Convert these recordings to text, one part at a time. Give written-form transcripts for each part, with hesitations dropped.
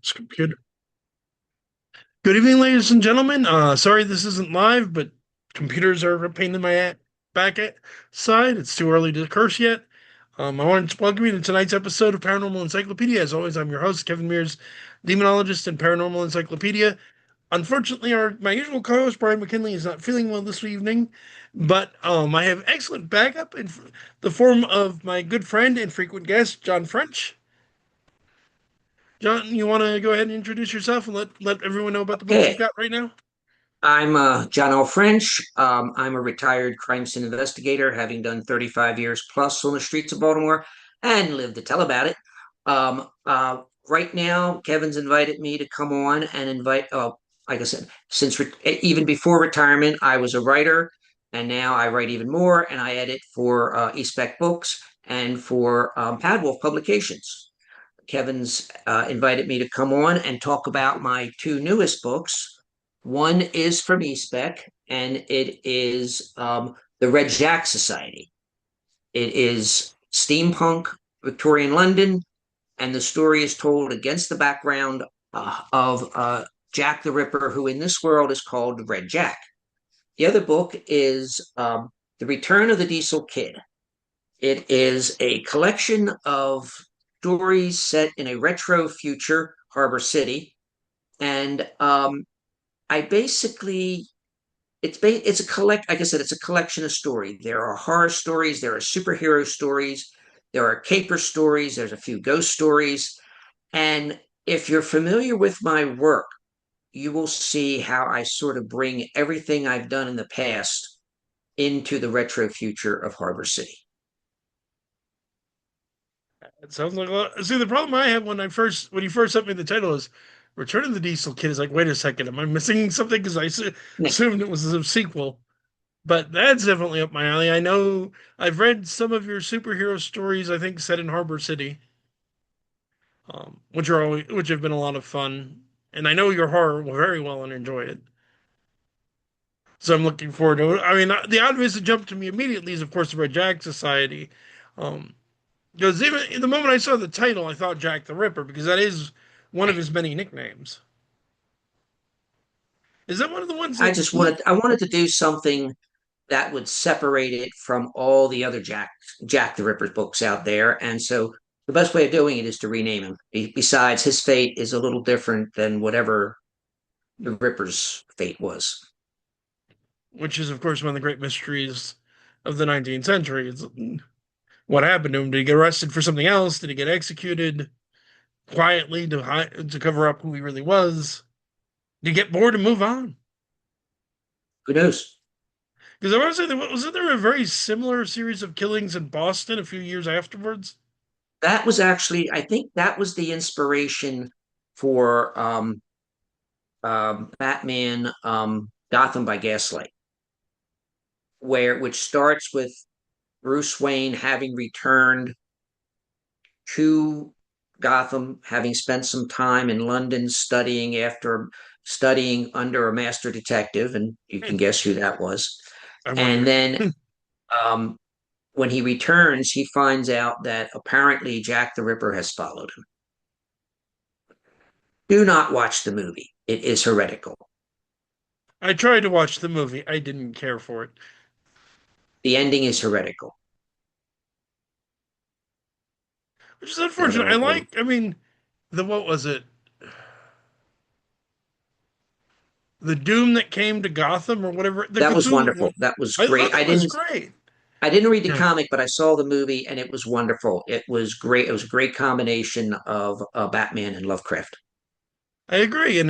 This computer. Good evening, ladies and gentlemen. Sorry this isn't live, but computers are a pain in my back side. It's too early to curse yet. I wanted to welcome you to tonight's episode of Paranormal Encyclopedia. As always, I'm your host, Kevin Mears, demonologist and Paranormal Encyclopedia. Unfortunately, my usual co-host Brian McKinley is not feeling well this evening, but I have excellent backup in the form of my good friend and frequent guest, John French. John, you want to go ahead and introduce yourself and let everyone know about the books you've Okay, got right now? I'm John L. French. I'm a retired crime scene investigator, having done 35 years plus on the streets of Baltimore and lived to tell about it. Right now, Kevin's invited me to come on and like I said, even before retirement, I was a writer, and now I write even more, and I edit for Eastbeck Books and for Padwolf Publications. Kevin's invited me to come on and talk about my two newest books. One is from eSpec, and it is the Red Jack Society. It is steampunk Victorian London, and the story is told against the background of Jack the Ripper, who in this world is called Red Jack. The other book is The Return of the Diesel Kid. It is a collection of stories set in a retro future Harbor City, and I basically it's a collect like I said, it's a collection of stories. There are horror stories, there are superhero stories, there are caper stories, there's a few ghost stories, and if you're familiar with my work, you will see how I sort of bring everything I've done in the past into the retro future of Harbor City. It sounds like a lot. See, the problem I had when you first sent me the title is Return of the Diesel Kid is like, wait a second, am I missing something? Because assumed it was a sequel. But that's definitely up my alley. I know I've read some of your superhero stories, I think set in Harbor City, which have been a lot of fun. And I know your horror will very well and enjoy it. So I'm looking forward to it. I mean, the obvious jump to me immediately is, of course, the Red Jack Society. Um, Because even the moment I saw the title, I thought Jack the Ripper, because that is one of his many nicknames. Is that one of the ones I that just wanted to do something that would separate it from all the other Jack the Ripper books out there. And so the best way of doing it is to rename him. Besides, his fate is a little different than whatever the Ripper's fate was. which is, of course, one of the great mysteries of the 19th century. It's what happened to him? Did he get arrested for something else? Did he get executed quietly to cover up who he really was? Did he get bored and move on? Who knows? Because I want to say, wasn't there a very similar series of killings in Boston a few years afterwards? That was actually, I think that was the inspiration for Batman Gotham by Gaslight, which starts with Bruce Wayne having returned to Gotham, having spent some time in London studying under a master detective, and you Hmm, can guess who that was. I And wonder. then um, when he returns, he finds out that apparently Jack the Ripper has followed him. Do not watch the movie; it is heretical. I tried to watch the movie. I didn't care for it, The ending is heretical. which is Not at unfortunate. all. I mean, what was it? The Doom that came to Gotham or whatever. The That was Cthulhu one. wonderful. That was I great. thought that was great. I didn't read the Yeah, comic, but I saw the movie and it was wonderful. It was great. It was a great combination of Batman and Lovecraft. I agree, and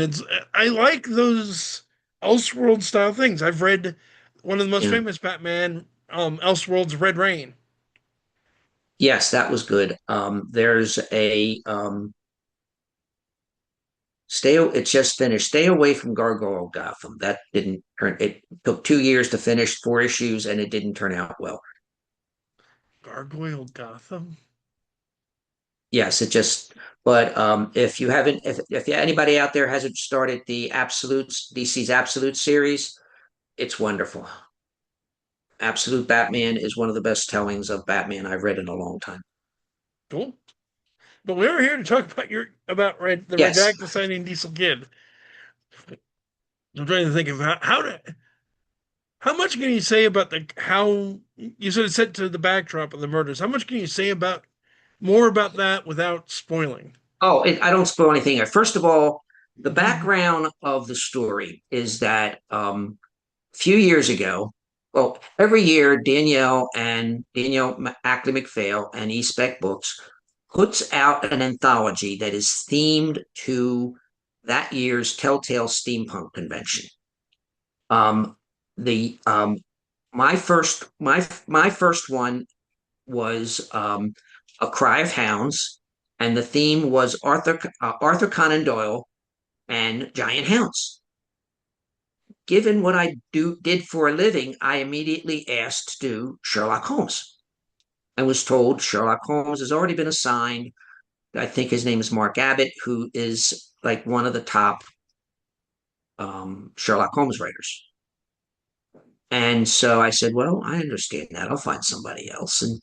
I like those Elseworld style things. I've read one of the most Yeah. famous Batman, Elseworlds Red Rain, Yes, that was good. There's a it's just finished. Stay away from Gargoyle Gotham. That didn't turn it took 2 years to finish 4 issues and it didn't turn out well. Gargoyle Gotham. Yes, it just but if you haven't if anybody out there hasn't started the Absolutes DC's Absolute series, it's wonderful. Absolute Batman is one of the best tellings of Batman I've read in a long time. Cool. But we are here to talk about the Yes. redacted signing Diesel Kid. I'm trying to think of how much can you say about the how you said it's set to the backdrop of the murders. How much can you say about more about that without spoiling? Oh, I don't spoil anything. First of all, the background of the story is that a few years ago, well, every year Danielle Ackley McPhail and eSpec Books puts out an anthology that is themed to that year's Telltale Steampunk Convention. Um, the my first one was A Cry of Hounds, and the theme was Arthur Conan Doyle and giant hounds. Given what I did for a living, I immediately asked to do Sherlock Holmes. I was told Sherlock Holmes has already been assigned. I think his name is Mark Abbott, who is like one of the top Sherlock Holmes writers. And so I said, well, I understand that. I'll find somebody else. And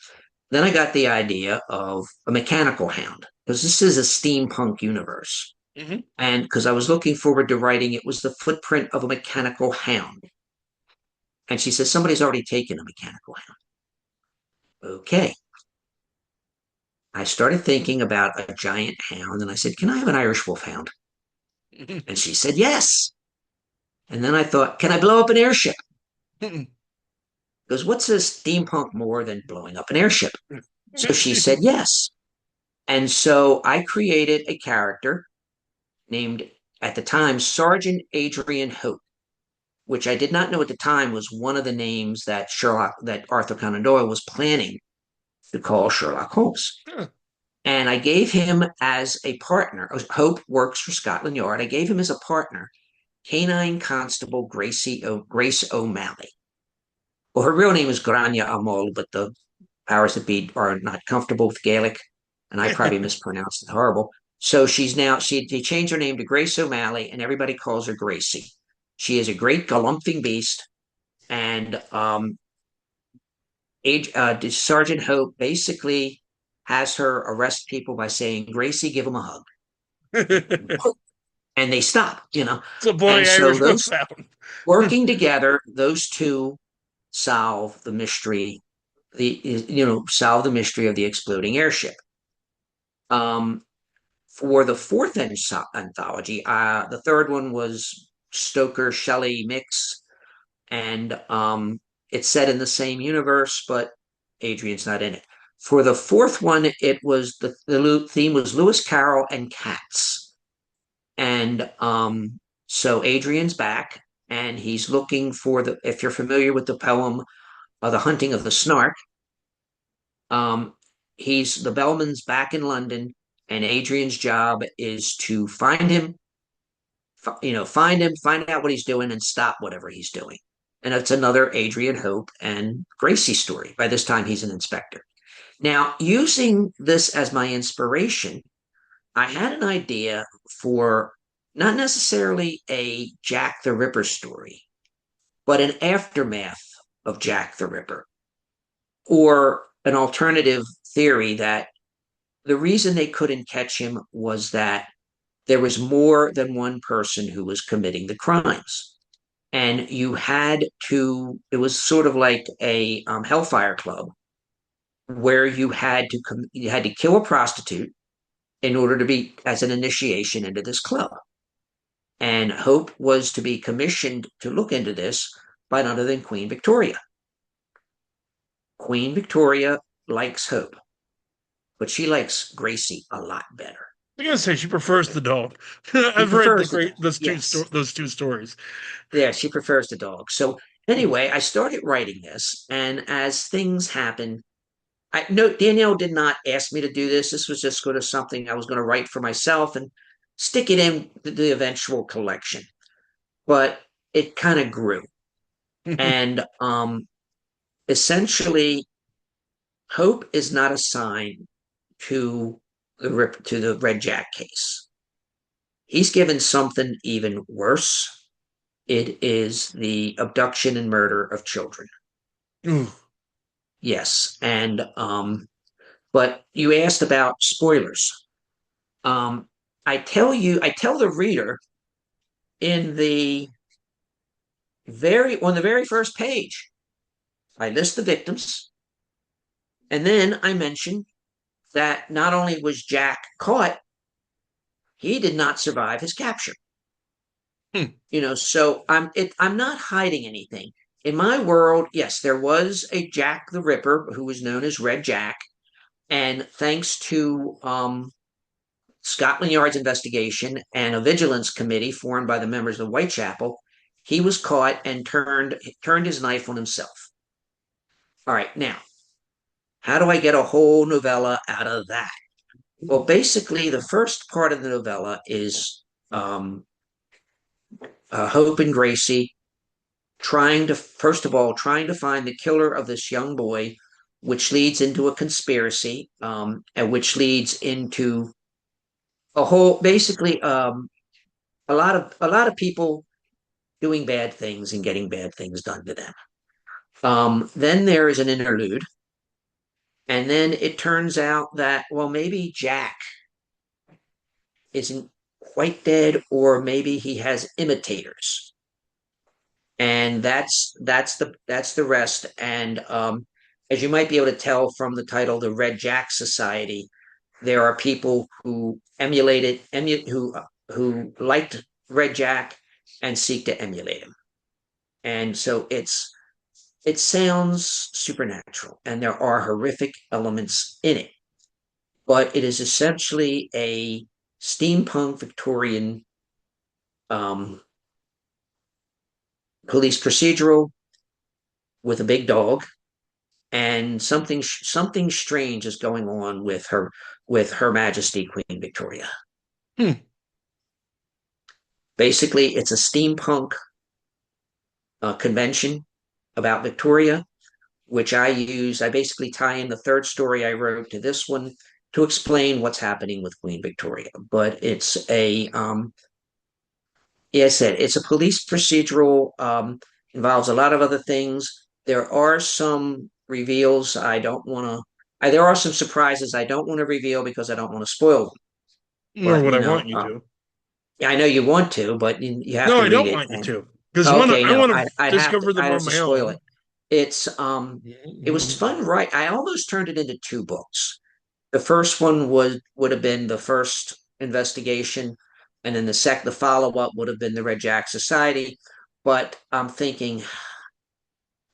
then I got the idea of a mechanical hound because this is a steampunk universe. Hmm. And because I was looking forward to writing, it was the footprint of a mechanical hound. And she says, somebody's already taken a mechanical hound. Okay. I started thinking about a giant hound and I said, can I have an Irish wolfhound? And she said, yes. And then I thought, can I blow up an airship? Because what's a steampunk more than blowing up an airship? So she said, yes. And so I created a character named at the time Sergeant Adrian Hope, which I did not know at the time was one of the names that Arthur Conan Doyle was planning to call Sherlock Holmes. And I gave him as a partner. Hope works for Scotland Yard. I gave him as a partner Canine Constable Grace O'Malley. Well, her real name is Grania Amol, but the powers that be are not comfortable with Gaelic, and I probably mispronounced it horrible. So they changed her name to Grace O'Malley, and everybody calls her Gracie. She is a great galumphing beast, and Sergeant Hope basically has her arrest people by saying, "Gracie, give him a hug," and they stop. It's a And bloody so Irish wolf those sound. working together, those two solve the mystery. Solve the mystery of the exploding airship. Um, for the fourth anthology, the third one was Stoker Shelley mix, and it's set in the same universe, but Adrian's not in it. For the fourth one, it was the theme was Lewis Carroll and cats, and so Adrian's back, and he's looking for the. If you're familiar with the poem, "The Hunting of the Snark," um, he's the bellman's back in London, and Adrian's job is to find him, find out what he's doing, and stop whatever he's doing. And it's another Adrian Hope and Gracie story. By this time, he's an inspector. Now, using this as my inspiration, I had an idea for not necessarily a Jack the Ripper story, but an aftermath of Jack the Ripper, or an alternative theory that the reason they couldn't catch him was that there was more than one person who was committing the crimes. And it was sort of like a Hellfire Club where you had to kill a prostitute in order to be as an initiation into this club. And Hope was to be commissioned to look into this by none other than Queen Victoria. Queen Victoria likes Hope, but she likes Gracie a lot better. I gotta say, she prefers the dog. She I've read prefers the dog. Yes. those two stories. Yeah, she prefers the dog. So anyway, I started writing this, and as things happen, I no Danielle did not ask me to do this. This was just sort of something I was going to write for myself and stick it in the eventual collection. But it kind of grew, and essentially, Hope is not assigned to the Red Jack case. He's given something even worse. It is the abduction and murder of children. Ooh. Yes, and but you asked about spoilers. Um, I tell the reader in the on the very first page, I list the victims, and then I mention that not only was Jack caught, he did not survive his capture. Hmm. So I'm not hiding anything. In my world, yes, there was a Jack the Ripper who was known as Red Jack, and thanks to Scotland Yard's investigation and a vigilance committee formed by the members of Whitechapel, he was caught and turned his knife on himself. All right, now, how do I get a whole novella out of that? Well, basically, the first part of the novella is um, Hope and Gracie first of all, trying to find the killer of this young boy, which leads into a conspiracy, and which leads into basically, a lot of people doing bad things and getting bad things done to them. Then there is an interlude, and then it turns out that, well, maybe Jack isn't quite dead, or maybe he has imitators, and that's the rest. And as you might be able to tell from the title, the Red Jack Society, there are people who who liked Red Jack and seek to emulate him. And so it sounds supernatural, and there are horrific elements in it, but it is essentially a steampunk Victorian um, police procedural with a big dog, and something strange is going on with Her Majesty Queen Victoria. Hmm. Basically, it's a steampunk convention about Victoria, which I use. I basically tie in the third story I wrote to this one to explain what's happening with Queen Victoria. But yeah, I said it's a police procedural. Involves a lot of other things. There are some reveals I don't want to. There are some surprises I don't want to reveal because I don't want to spoil them. Nor But would I want you to. yeah, I know you want to, but you have No, to I read don't it. want you And to. Because okay, I no, want to discover them I'd on have to my spoil it. own. It's it was fun, right? I almost turned it into two books. The first one would have been the first investigation, and then the follow up would have been the Red Jack Society. But I'm thinking,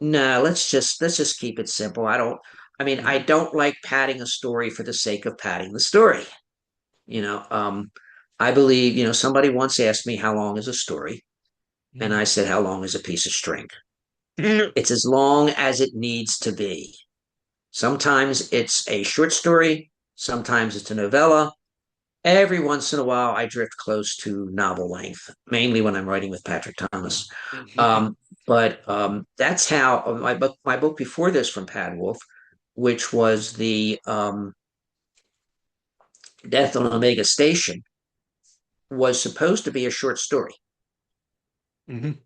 no, let's just keep it simple. I don't like padding a story for the sake of padding the story. You know, I believe, somebody once asked me how long is a story, and I said, how long is a piece of string? It's as long as it needs to be. Sometimes it's a short story, sometimes it's a novella. Every once in a while, I drift close to novel length, mainly when I'm writing with Patrick Thomas. Um, but that's how my book before this from Pad Wolf, which was the Death on Omega Station, was supposed to be a short story. Mike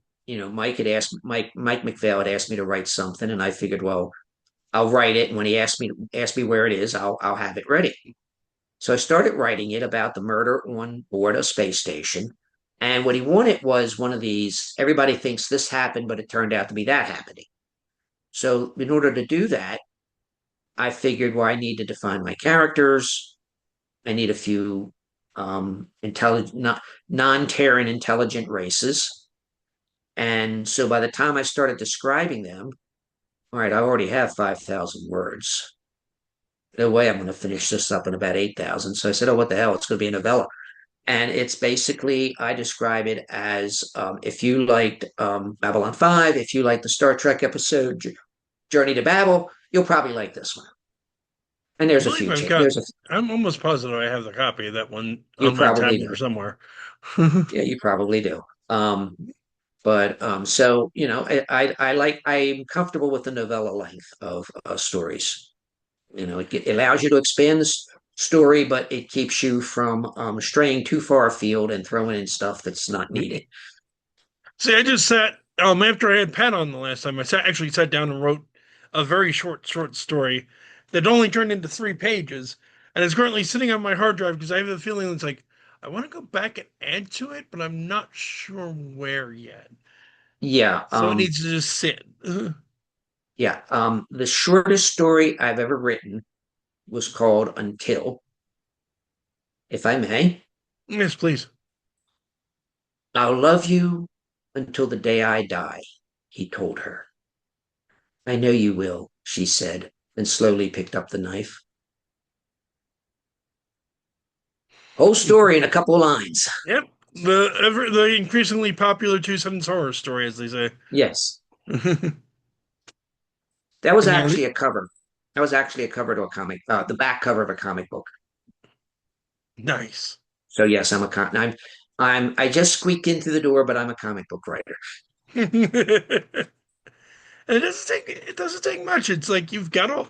McVeigh had asked me to write something, and I figured, well, I'll write it. And when he asked me where it is, I'll have it ready. So I started writing it about the murder on board a space station. And what he wanted was one of these, everybody thinks this happened, but it turned out to be that happening. So in order to do that, I figured, well, I need to define my characters. I need a few non-Terran intelligent races. And so by the time I started describing them, all right, I already have 5,000 words. No way I'm going to finish this up in about 8,000. So I said, oh, what the hell? It's going to be a novella. And it's basically, I describe it as if you liked Babylon 5, if you like the Star Trek episode Journey to Babel, you'll probably like this one. And I believe I've got. I'm almost positive I have the copy of that one You on my probably tablet do. or somewhere. Yeah, you probably do. But so I'm comfortable with the novella length of stories. It allows you to expand the story, but it keeps you from straying too far afield and throwing in stuff that's not needed. See, I just sat after I had Pat on the last time. Actually sat down and wrote a very short story that only turned into 3 pages, and it's currently sitting on my hard drive because I have a feeling it's like I want to go back and add to it, but I'm not sure where yet. Yeah, So it needs to just sit. yeah. The shortest story I've ever written was called Until, if I may. Yes, please. I'll love you until the day I die, he told her. I know you will, she said, and slowly picked up the knife. Whole story in a couple of lines. Yep. The increasingly popular two-sentence horror story, as they say. Yes, that was And yeah, actually a cover. That was actually a cover to a comic, the back cover of a comic book. nice. So yes, I just squeaked in through the door, but I'm a comic book writer. And it doesn't take much. It's like you've got a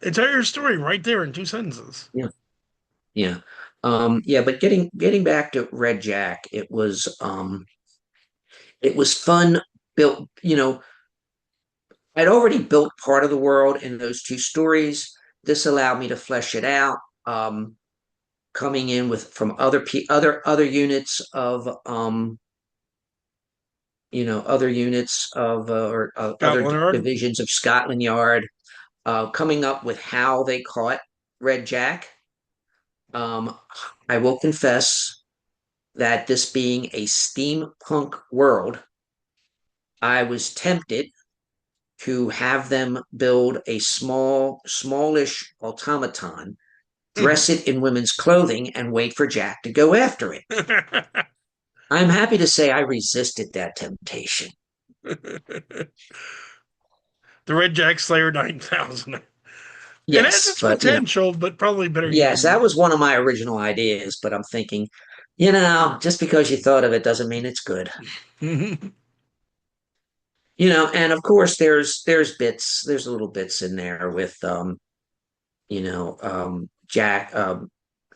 entire story right there in two sentences. Yeah, yeah, yeah. But getting back to Red Jack, it was fun. Built, I'd already built part of the world in those two stories. This allowed me to flesh it out. Coming in with from other units of other units of or other Scotland Yard. divisions of Scotland Yard, coming up with how they caught Red Jack. Um, I will confess that this being a steampunk world, I was tempted to have them build a smallish automaton, dress it in women's clothing, and wait for Jack to go after it. The I'm happy to say I resisted that temptation. Red Jack Slayer 9000. It has Yes, its but potential, but probably better yes, that was utilized. one of my original ideas, but I'm thinking, just because you thought of it doesn't mean it's good. And of course there's little bits in there with Jack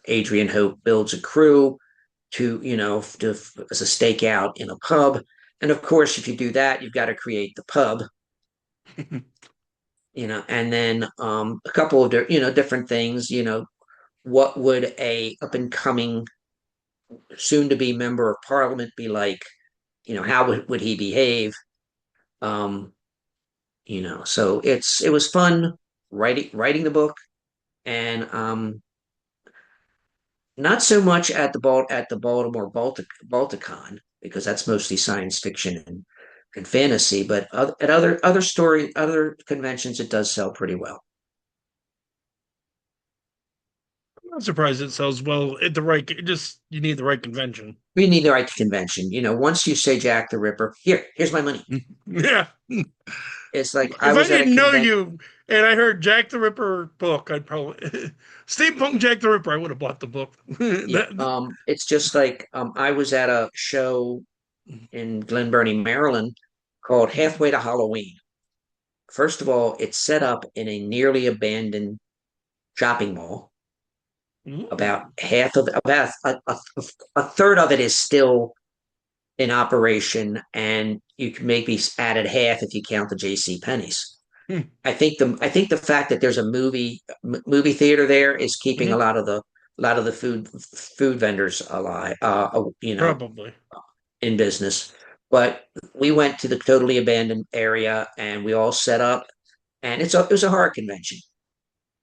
Adrian Hope builds a crew as a stakeout in a pub. And of course, if you do that, you've got to create the pub, and then a couple of different things. What would a up and coming soon to be member of parliament be like? How would he behave? Um, so it was fun writing the book, and not so much at the Baltimore Balticon, because that's mostly science fiction and fantasy, but at other conventions it does sell pretty well. I'm not surprised it sells well at the right. Just you need the right convention. We need the right convention. Once you say Jack the Ripper, here's my money. Yeah. It's like I If I was at a didn't know convention. you and I heard Jack the Ripper book, I'd probably Steampunk Jack the Ripper. I would have bought the book. Yeah, it's just like I was at a show in Glen Burnie, Maryland, called Halfway to Halloween. First of all, it's set up in a nearly abandoned shopping mall. About Ooh. half of about a third of it is still in operation, and you can maybe add it half if you count the J.C. Penney's. Hmm. I think the fact that there's a movie theater there is keeping a Mhm. lot of the food vendors alive, Probably. in business. But we went to the totally abandoned area, and we all set up, and it was a horror convention.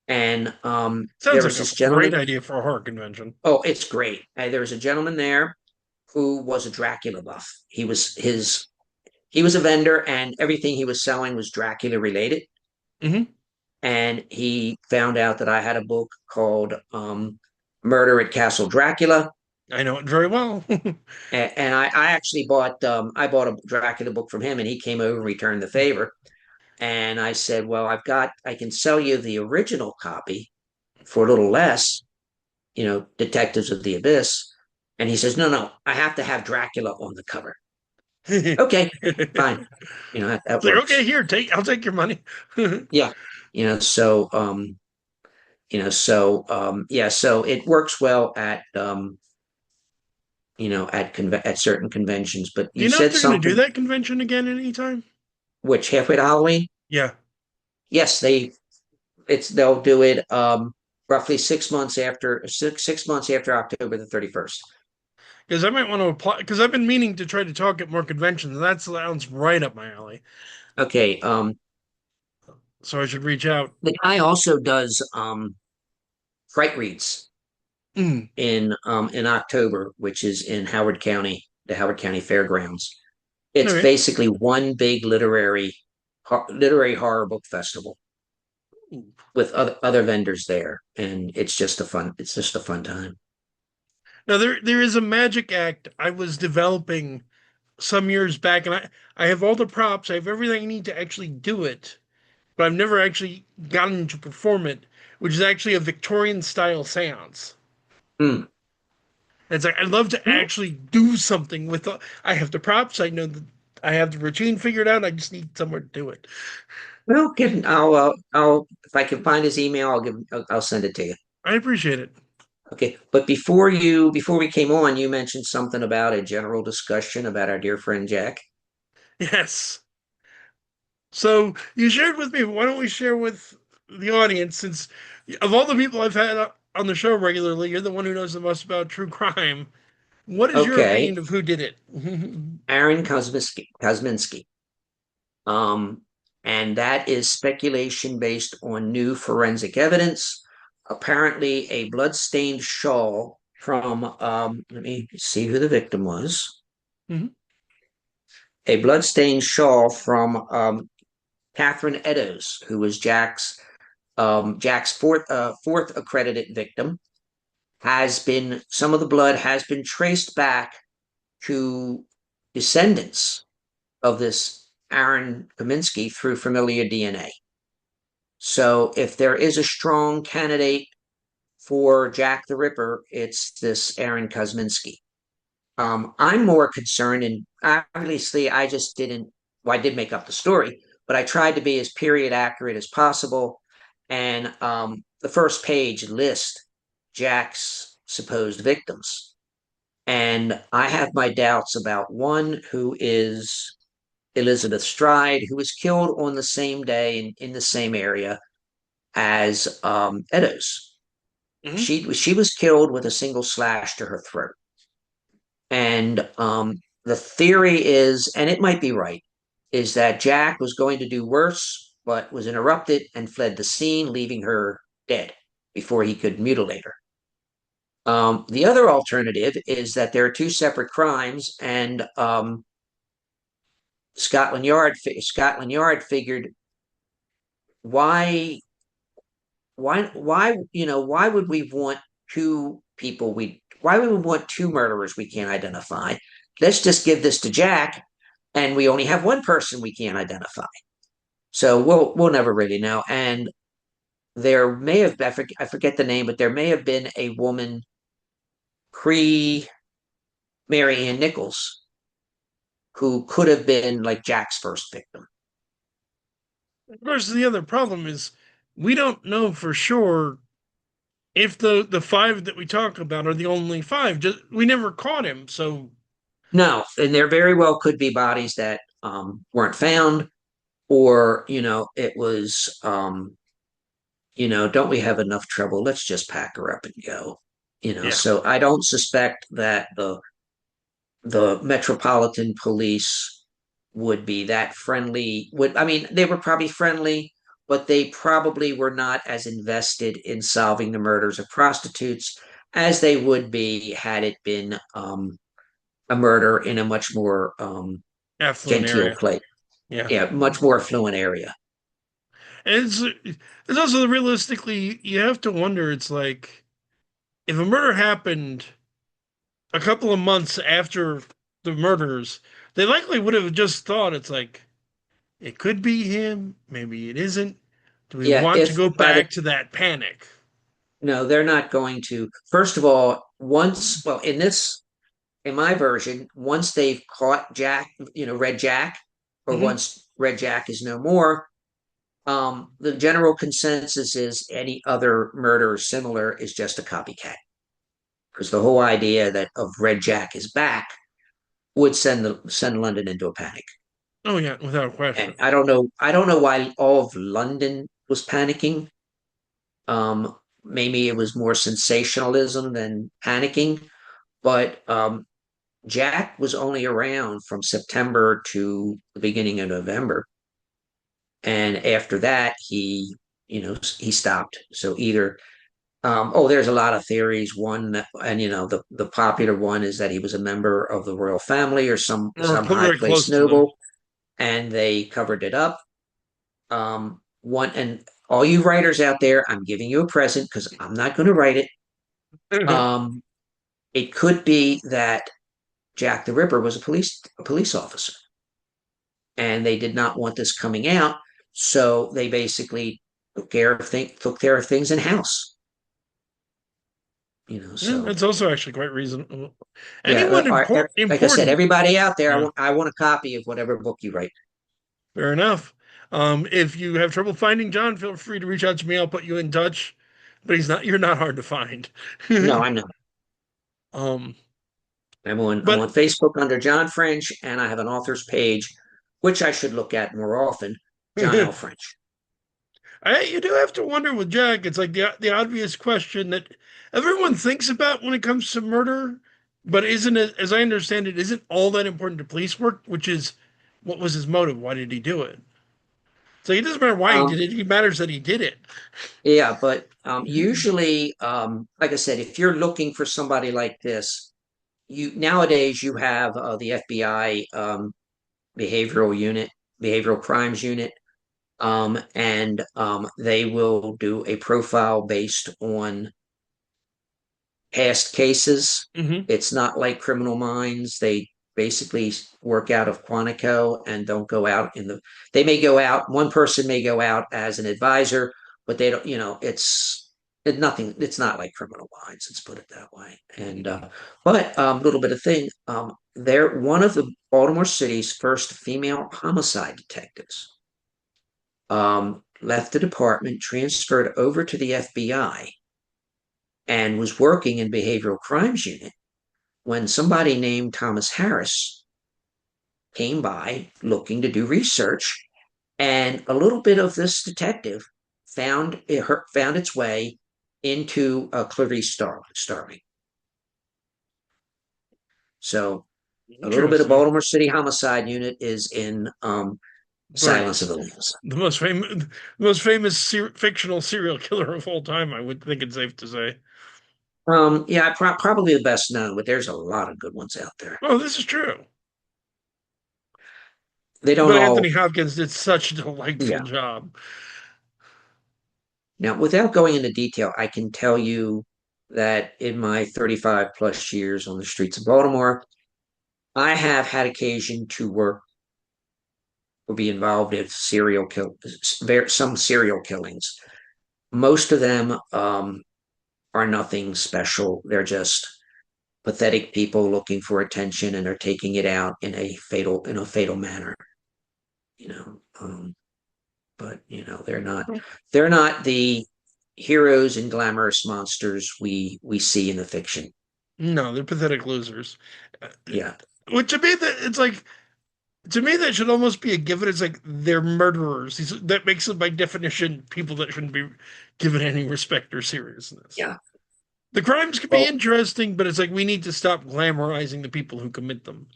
And Sounds there like was a this great gentleman. idea for a horror convention. Oh, it's great. There was a gentleman there who was a Dracula buff. He was a vendor, and everything he was selling was Dracula related. Hmm. And he found out that I had a book called Murder at Castle Dracula. I know it very well. And I actually bought a Dracula book from him, and he came over and returned the favor. And I said, well, I can sell you the original copy for a little less, Detectives of the Abyss. And he says, no, I have to have Dracula on the cover. Okay, fine. It's That like, okay, works. here, I'll take your money. Yeah. Yeah, so it works well at certain conventions. But Do you you know if said they're going to do something, that convention again anytime? which halfway to Halloween? Yeah. Yes, they'll do it. roughly 6 months after 6 months after October the 31st. Because I might want to apply. Because I've been meaning to try to talk at more conventions. And that sounds right up my alley. Okay. So I should reach out. The guy also does fright reads Mm. in October, which is in Howard County, the Howard County Fairgrounds. It's Okay. basically one big literary horror book festival with other vendors there, and it's just a fun time. Now there is a magic act I was developing some years back, and I have all the props. I have everything I need to actually do it, but I've never actually gotten to perform it, which is actually a Victorian style séance. Mm. It's like I'd love to Well, actually do something with. I have the props. I know that I have the routine figured out. I just need somewhere to do it. I'll if I can find his email, I'll send it to you. I appreciate it. Okay, but before we came on, you mentioned something about a general discussion about our dear friend Jack. Yes. So you shared with me. Why don't we share with the audience? Since of all the people I've had on the show regularly, you're the one who knows the most about true crime. What is your Okay, opinion of who did it? Aaron Kosminski. Um, and that is speculation based on new forensic evidence. Apparently, a blood-stained shawl from let me see who the victim was. Mhm. A blood-stained shawl from Catherine Eddowes, who was Jack's fourth accredited victim, has been some of the blood has been traced back to descendants of this Aaron Kaminsky through familiar DNA. So if there is a strong candidate for Jack the Ripper, it's this Aaron Kosminski. I'm more concerned, and obviously, I just didn't. Well, I did make up the story, but I tried to be as period accurate as possible. And the first page lists Jack's supposed victims, and I have my doubts about one who is Elizabeth Stride, who was killed on the same day in the same area as Eddowes. Mhm. She was killed with a single slash to her throat. And the theory is, and it might be right, is that Jack was going to do worse, but was interrupted and fled the scene, leaving her dead before he could mutilate her. The other alternative is that there are two separate crimes, and Scotland Yard figured why why would we want two people we why would we want two murderers we can't identify? Let's just give this to Jack, and we only have one person we can't identify. So we'll never really know. And there may have I forget the name, but there may have been a woman pre Mary Ann Nichols who could have been like Jack's first victim. Of course, the other problem is we don't know for sure if the five that we talk about are the only five. Just we never caught him, so No, and there very well could be bodies that weren't found, or it was don't we have enough trouble? Let's just pack her up and go. yeah. So I don't suspect that the Metropolitan Police would be that friendly. I mean, they were probably friendly, but they probably were not as invested in solving the murders of prostitutes as they would be had it been a murder in a much more Affluent genteel area. place. Yeah. Yeah, much more affluent area. And it's also realistically you have to wonder. It's like if a murder happened a couple of months after the murders, they likely would have just thought it's like it could be him, maybe it isn't. Do we Yeah, want to if go by the back to that panic? no, they're not going to. First of all, well, in my version, once they've caught Jack, Red Jack, or Hmm. once Red Jack is no more, the general consensus is any other murder similar is just a copycat. Because the whole idea that of Red Jack is back would send London into a panic. Oh yeah, without And question. I don't know why all of London was panicking. maybe it was more sensationalism than panicking, but Jack was only around from September to the beginning of November, and after that, he stopped. So either there's a lot of theories. One that, and the popular one is that he was a member of the royal family or or some high very placed close to them. noble, and they covered it up. One and all you writers out there, I'm giving you a present because I'm not going to write it. Um, it could be that Jack the Ripper was a police officer, and they did not want this coming out, so they basically took care of things in house. Yeah, So that's also actually quite reasonable. yeah, Anyone like I said, important? everybody out there, Yeah, I want a copy of whatever book you write. fair enough. If you have trouble finding John, feel free to reach out to me. I'll put you in touch. But you're not hard to find. No, I'm not. um, I'm but on Facebook under John French, and I have an author's page, which I should look at more often. John L. French. you do have to wonder with Jack. It's like the obvious question that everyone thinks about when it comes to murder, but isn't it, as I understand it, isn't all that important to police work, which is what was his motive? Why did he do it? So it doesn't matter why he Um, did it. It matters that he did it. yeah, but usually, like I said, if you're looking for somebody like this, you nowadays you have the FBI behavioral unit, behavioral crimes unit, and they will do a profile based on past cases. Hmm. It's not like Criminal Minds. They basically work out of Quantico and don't go out in the. They may go out. One person may go out as an advisor, but they don't. Nothing. It's not like Criminal Minds. Let's put it that way. And but a little bit of thing. They're one of the Baltimore City's first female homicide detectives. Left the department, transferred over to the FBI, and was working in behavioral crimes unit when somebody named Thomas Harris came by looking to do research, and a little bit of this detective found its way into Clarice Starling. So a little bit of Interesting. Baltimore City Homicide Unit is in But Silence of the Lambs. the most famous fictional serial killer of all time, I would think it's safe to say. Yeah, probably the best known, but there's a lot of good ones out there. Oh, this is true. They don't But all, Anthony Hopkins did such a delightful yeah. job. Now, without going into detail, I can tell you that in my 35 plus years on the streets of Baltimore, I have had occasion to work or be involved in some serial killings. Most of them are nothing special. They're just pathetic people looking for attention and are taking it out in a fatal manner. You know, but they're not the heroes and glamorous monsters we see in the fiction. No, they're pathetic losers. Uh, Yeah, Which to me that it's like to me that should almost be a given. It's like they're murderers. That makes them by definition people that shouldn't be given any respect or seriousness. yeah. The crimes can be Well, interesting, but it's like we need to stop glamorizing the people who commit them.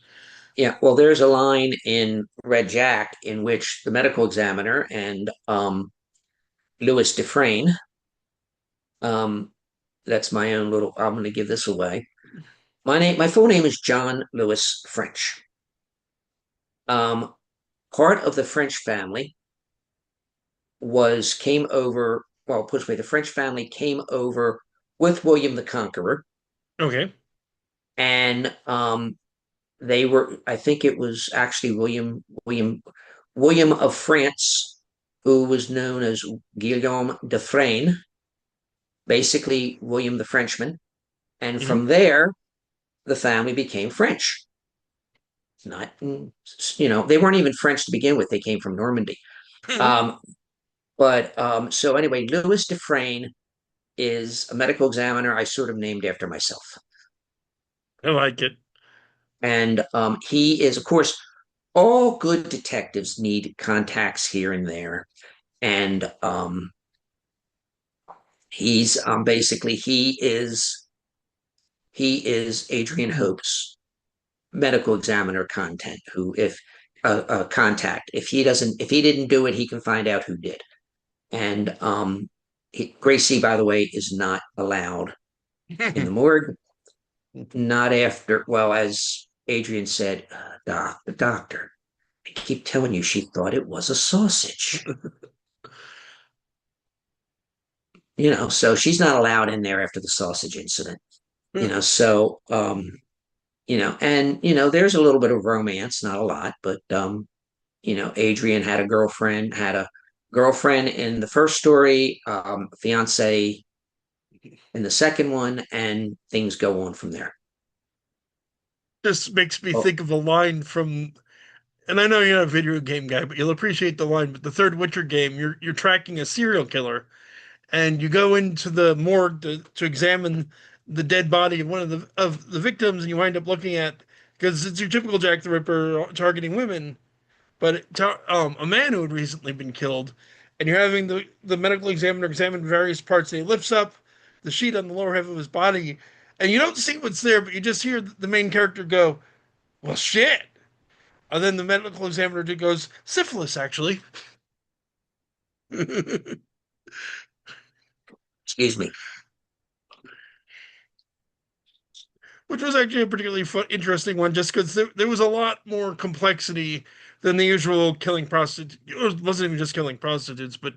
yeah. Well, there's a line in Red Jack in which the medical examiner and Louis Dufresne, um, that's my own little. I'm going to give this away. My full name is John Louis French. Um, Part of the French family came over. Well, put this way, the French family came over with William the Conqueror, Okay. and they were. I think it was actually William of France, who was known as Guillaume de Freyne, basically William the Frenchman, and Hmm. from there the family became French. Not, they weren't even French to begin with. They came from Normandy. Um, but so anyway, Louis Dufresne is a medical examiner I sort of named after myself. I like it. And he is, of course, all good detectives need contacts here and there. And He's basically he is Adrian Hope's medical examiner content. Who, if contact, if he didn't do it, he can find out who did. And Gracie, by the way, is not allowed in the morgue. Not after, well, as Adrian said, the doctor. I keep telling you, she thought it was a sausage. So she's not allowed in there after the sausage incident. There's a little bit of romance, not a lot, but Adrian had a girlfriend in the first story, fiance in the second one, and things go on from there. This makes me Oh, think of a line from, and I know you're not a video game guy, but you'll appreciate the line. But the third Witcher game, you're tracking a serial killer, and you go into the morgue to examine the dead body of one of the victims, and you wind up looking at, because it's your typical Jack the Ripper targeting women, but a man who had recently been killed, and you're having the medical examiner examine various parts. And he lifts up the sheet on the lower half of his body, and you don't see what's there, but you just hear the main character go, "Well, shit." And then the medical examiner goes, "Syphilis, actually." Which excuse me. was actually a particularly interesting one, just because there was a lot more complexity than the usual killing prostitutes. It wasn't even just killing prostitutes, but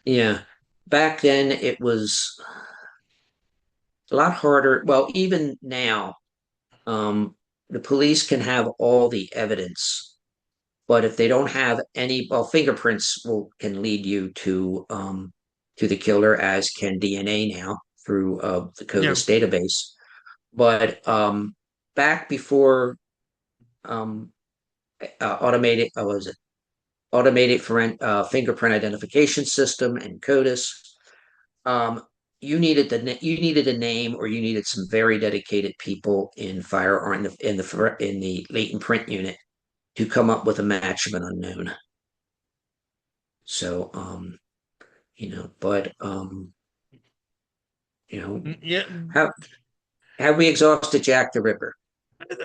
Yeah. Back then, it was a lot harder. Well, even now, um, the police can have all the evidence, but if they don't have any, well, fingerprints can lead you to the killer, as can DNA now through the yeah, CODIS database. But back before um, automated, what was it? Automated fingerprint identification system and CODIS. Um, you needed a name, or you needed some very dedicated people in firearm in the latent print unit to come up with a match of an unknown. So but you know, yeah. have have we exhausted Jack the Ripper?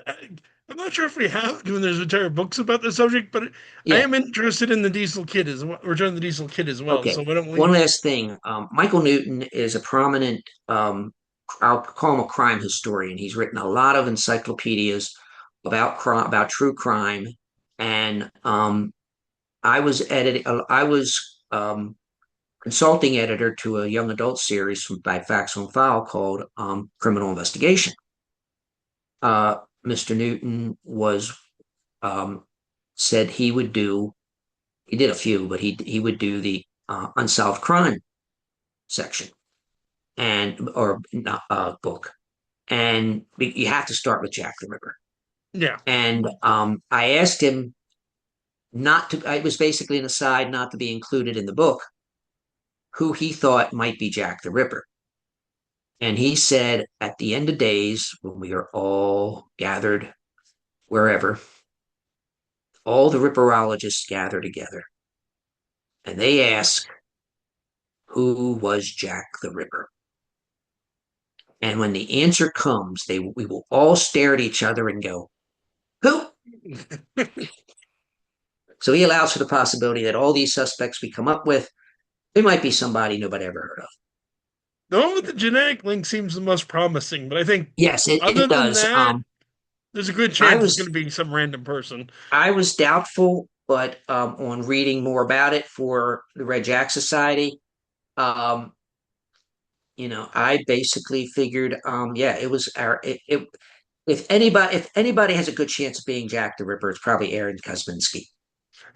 I, I'm not sure if we have, given there's entire books about the subject, but I Yeah. am interested in the Diesel Kid as well, Return of the Diesel Kid as well. Okay. So why don't One we? last thing. Michael Newton is a prominent, I'll call him a crime historian. He's written a lot of encyclopedias about crime, about true crime, and I was consulting editor to a young adult series by Facts on File called Criminal Investigation. Mr. Newton was um, said he would do. He did a few, but he would do the unsolved crime section and or not book, and you have to start with Jack the Ripper. Yeah. And I asked him not to. It was basically an aside, not to be included in the book, who he thought might be Jack the Ripper. And he said, at the end of days, when we are all gathered wherever, all the Ripperologists gather together, and they ask, who was Jack the Ripper? And when the answer comes, we will all stare at each other and go, who? So he allows for the possibility that all these suspects we come up with, they might be somebody nobody ever heard of. The one with the genetic link seems the most promising, but I think Yes, other it than does. that, there's a good I chance it's going was to be some random person. I was doubtful, but on reading more about it for the Red Jack Society, um, I basically figured, yeah, it was our it. If anybody has a good chance of being Jack the Ripper, it's probably Aaron Kosminski.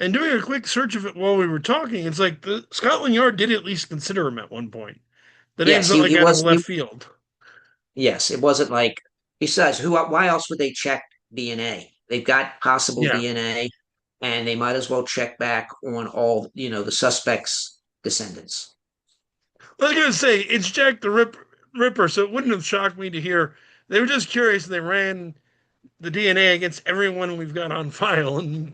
And doing a quick search of it while we were talking, it's like the Scotland Yard did at least consider him at one point. The name's Yes, not like he out of was. left field. Yes, it wasn't like, besides, why else would they check DNA? They've got possible Yeah. DNA, and they might as well check back on all, the suspects' descendants. I was gonna say it's Jack the Ripper, so it wouldn't have shocked me to hear they were just curious. And they ran the DNA against everyone we've got on file, and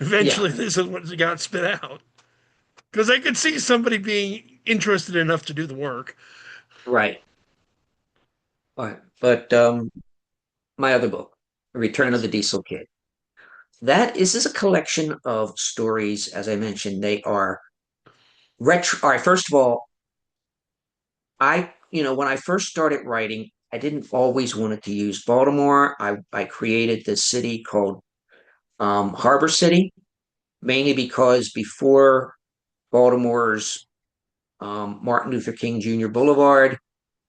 Yeah. eventually this is what got spit out. because I could see somebody being interested enough to do the work. Right. But my other book, Return of the Yes. Diesel Kid. That is this a collection of stories, as I mentioned, they are retro. All right, first of all, when I first started writing, I didn't always want it to use Baltimore. I created this city called Harbor City, mainly because before Baltimore's Martin Luther King Jr. Boulevard,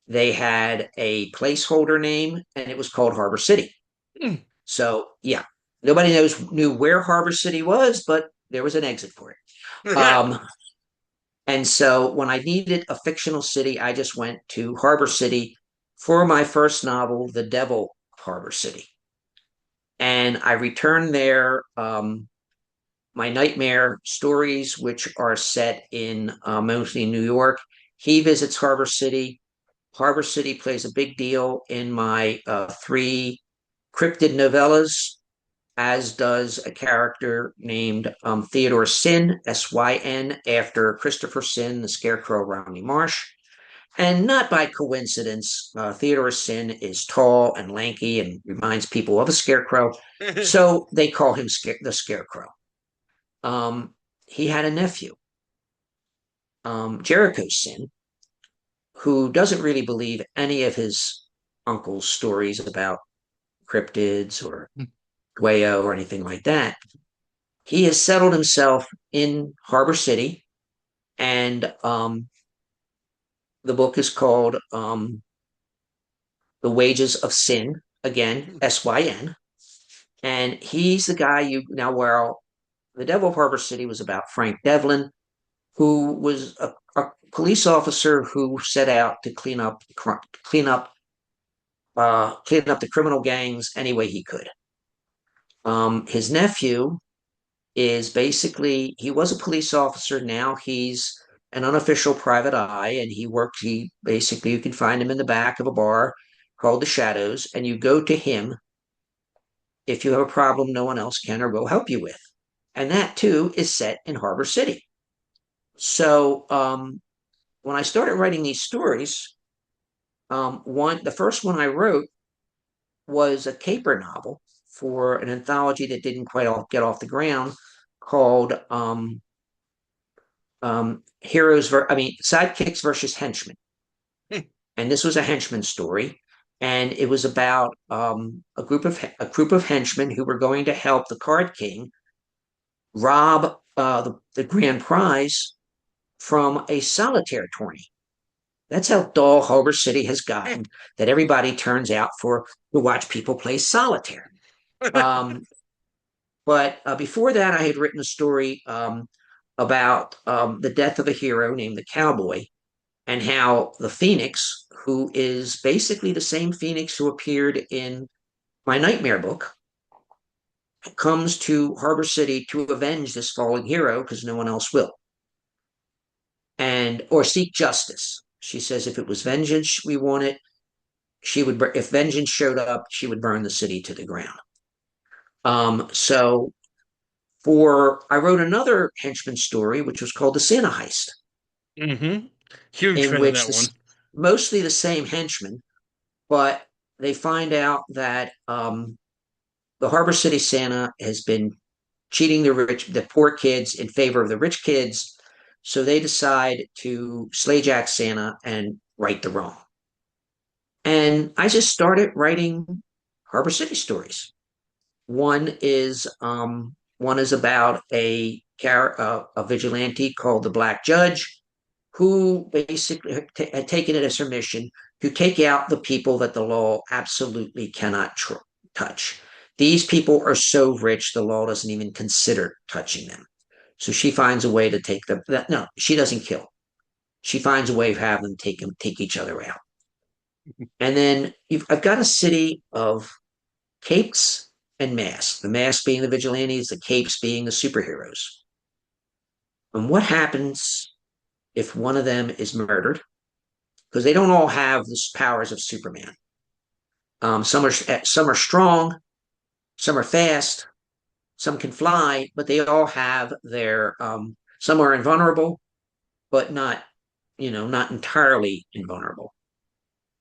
they had a placeholder name and it was called Harbor City. Hmm. So yeah, nobody knew where Harbor City was, but there was an exit for it. Um, and so when I needed a fictional city, I just went to Harbor City for my first novel, The Devil of Harbor City. And I returned there. My nightmare stories, which are set in mostly New York. He visits Harbor City. Harbor City plays a big deal in my three cryptid novellas, as does a character named Theodore Syn, Syn, after Christopher Syn, the Scarecrow Romney Marsh. And not by coincidence, Theodore Syn is tall and lanky and reminds people of a scarecrow. So they call him the Scarecrow. Um, he had a nephew, Jericho Syn, who doesn't really believe any of his uncle's stories about cryptids or Guayo or anything like that. He has settled himself in Harbor City, and the book is called The Wages of Sin, again, Syn. And he's the guy you now, well, The Devil of Harbor City was about Frank Devlin, who was a police officer who set out to clean up the criminal gangs any way he could. His nephew is basically he was a police officer. Now he's an unofficial private eye, and he basically you can find him in the back of a bar called the Shadows, and you go to him if you have a problem no one else can or will help you with. And that too is set in Harbor City. So when I started writing these stories, the first one I wrote was a caper novel for an anthology that didn't quite get off the ground called Sidekicks versus Henchmen. And this was a henchman story. And it was about a group of henchmen who were going to help the Card King rob the grand prize from a solitaire tourney. That's how dull Harbor City has gotten that everybody turns out to watch people play solitaire. Um, but before that, I had written a story about the death of a hero named the Cowboy, and how the Phoenix, who is basically the same Phoenix who appeared in my Nightmare book, comes to Harbor City to avenge this fallen hero because no one else will, and or seek justice. She says if it was vengeance we wanted, she would. If vengeance showed up, she would burn the city to the ground. So for I wrote another henchman story, which was called the Santa Heist, Hmm. Huge in fan of which that one. mostly the same henchmen, but they find out that the Harbor City Santa has been cheating the poor kids in favor of the rich kids. So they decide to slayjack Santa and right the wrong. And I just started writing Harbor City stories. One is about a vigilante called the Black Judge, who basically had taken it as her mission to take out the people that the law absolutely cannot touch. These people are so rich, the law doesn't even consider touching them. So she finds a way to take them. No, she doesn't kill. She finds a way of having them take each other out. And then I've got a city of capes and masks. The masks being the vigilantes, the capes being the superheroes. And what happens if one of them is murdered? Because they don't all have the powers of Superman. Some are strong, some are fast, some can fly, but they all have Some are invulnerable, but not, not entirely invulnerable.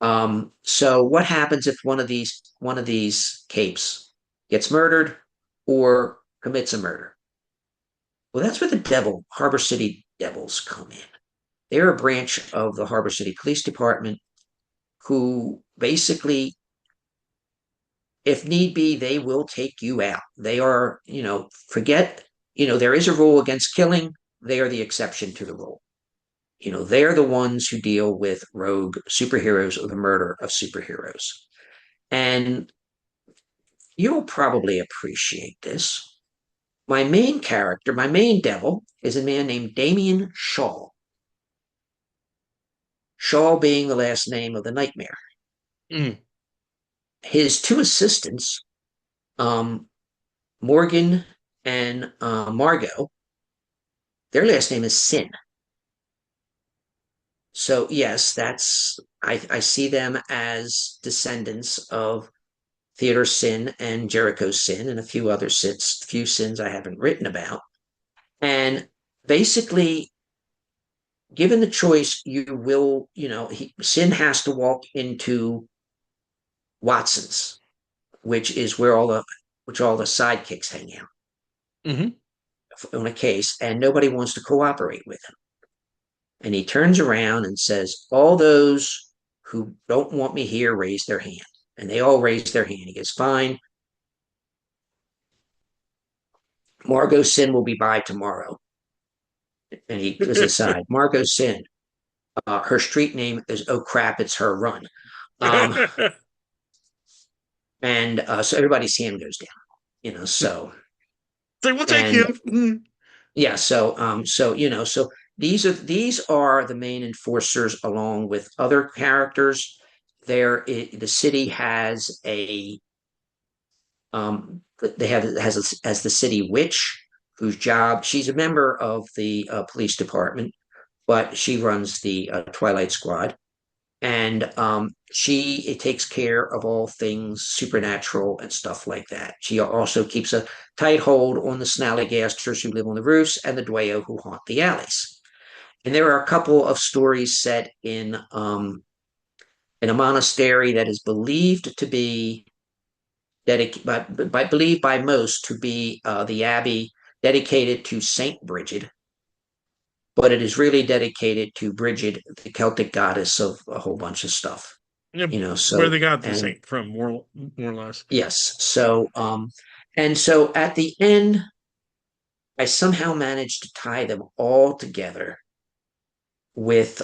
So what happens if one of these capes gets murdered or commits a murder? Well, that's where the Harbor City Devils come in. They're a branch of the Harbor City Police Department who basically, if need be, they will take you out. They are, forget, there is a rule against killing. They are the exception to the rule. They're the ones who deal with rogue superheroes or the murder of superheroes. And you'll probably appreciate this. My main character, my main devil, is a man named Damien Shaw. Shaw being the last name of the nightmare. Mm. His two assistants, um, Morgan and Margot, their last name is Sin. So yes, I see them as descendants of Theodore Sin and Jericho Sin and a few sins I haven't written about. And basically, given the choice, Sin has to walk into Watson's, which is where all the sidekicks hang out Hmm. on a case, and nobody wants to cooperate with him. And he turns around and says, "All those who don't want me here raise their hand." And they all raise their hand. He goes, "Fine. Margot Sin will be by tomorrow." And he goes aside. Margot Sin, her street name is "Oh crap, it's her run." Um, and so everybody's hand goes down, so, Say, we'll take and him. Mm. yeah, so these are the main enforcers along with other characters. The city has a they have has the city witch, whose job, she's a member of the police department, but she runs the Twilight Squad, and she it takes care of all things supernatural and stuff like that. She also keeps a tight hold on the Snallygasters who live on the roofs and the Dwayyo who haunt the alleys. And there are a couple of stories set in a monastery that is believed to be believed by most to be the abbey dedicated to Saint Bridget, but it is really dedicated to Bridget, the Celtic goddess of a whole bunch of stuff. Yep. Where So, they got the and saint from, more or less. yes, and so at the end, I somehow managed to tie them all together with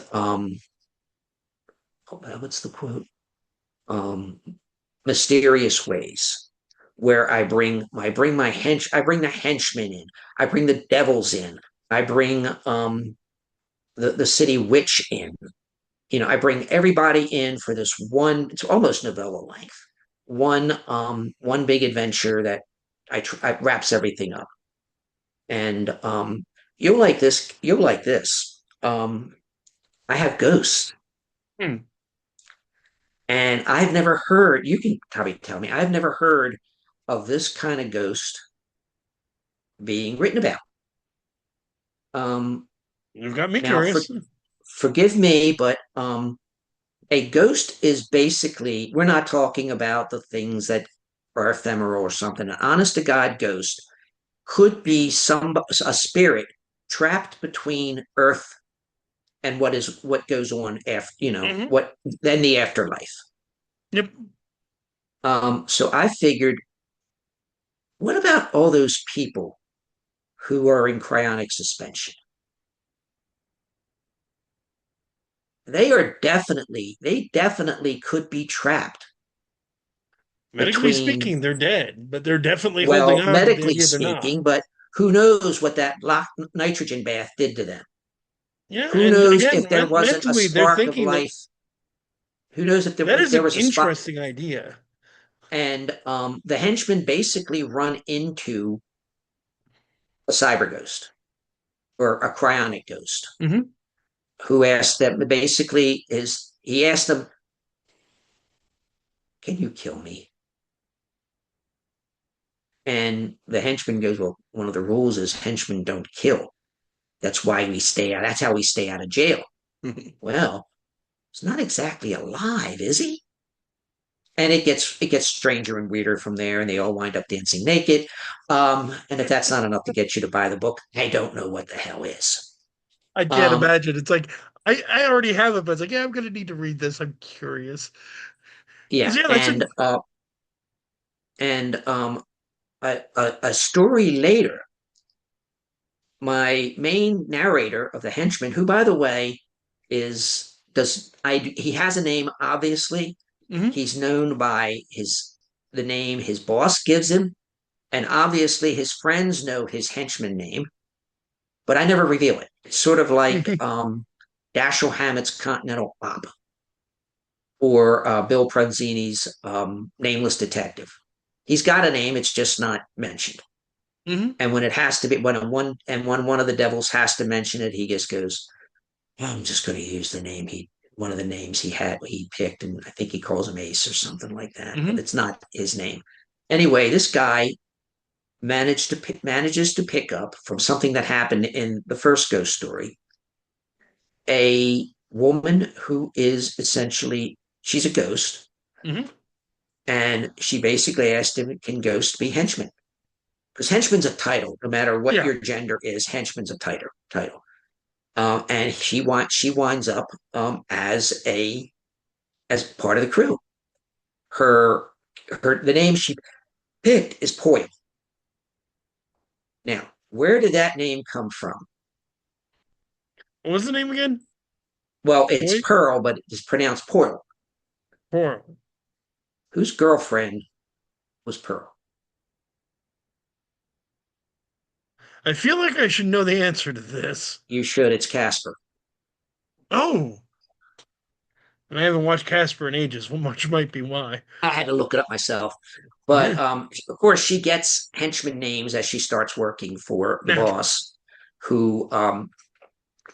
what's the quote? Um, Mysterious ways, where I bring the henchmen in, I bring the devils in, I bring the city witch in. I bring everybody in for this one. It's almost novella length. One big adventure that I wraps everything up. And you'll like this. You'll like this. I have ghosts, Hmm. and I've never heard. You can probably tell me. I've never heard of this kind of ghost being written about. Um, You've got me now, curious. forgive me, but a ghost is basically, we're not talking about the things that are ephemeral or something. An honest to God ghost could be a spirit trapped between Earth and what goes on after, Hmm. what then the afterlife. Yep. So I figured, what about all those people who are in cryonic suspension? They definitely could be trapped Medically between, speaking, they're dead, but they're definitely holding well, on to the medically idea they're not. speaking, but who knows what that nitrogen bath did to them? Yeah, Who and knows again, if there wasn't a mentally, they're spark of thinking that life? Who knows that if is there an was a spark? interesting idea. And the henchmen basically run into a cyber ghost or a cryonic ghost Hmm. who asked them, basically, he asked them, "Can you kill me?" And the henchman goes, "Well, one of the rules is henchmen don't kill." That's why we stay out. That's how we stay out of jail. Well, it's not exactly alive, is he? And it gets stranger and weirder from there, and they all wind up dancing naked. And if that's not enough to get you to buy the book, I don't know what the hell is. I can't Um, imagine. It's like I already have it, but it's like, yeah, I'm gonna need to read this. I'm curious. Because yeah, yeah, that's a and a story later, my main narrator of the henchman, who by the way is does I he has a name, obviously. mhm. He's known by the name his boss gives him, and obviously his friends know his henchman name, but I never reveal it. It's sort of like Dashiell Hammett's Continental Op or Bill Prunzini's Nameless Detective. He's got a name, it's just not mentioned. Mhm. And when it has to be, when one of the devils has to mention it, he just goes, I'm just going to use the name one of the names he picked, and I think he calls him Ace or something like that, but Mhm. it's not his name. Anyway, this guy manages to pick up from something that happened in the first ghost story a woman who is essentially she's a ghost, Mhm. and she basically asked him, "Can ghosts be henchmen?" Because henchman's a title, no matter what Yeah. your gender is. Henchman's a title. And she winds up as part of the crew. Her the name she picked is Poyle. Now, where did that name come from? What was the name again? Well, it's Boy. Pearl, but it's pronounced Poyle. Coral. Whose girlfriend was Pearl? I feel like I should know the answer to this. You should. It's Casper. Oh, and I haven't watched Casper in ages. Well, much might be why. I had to look it up myself. But of course, she gets henchman names as she starts working for the Naturally. boss, who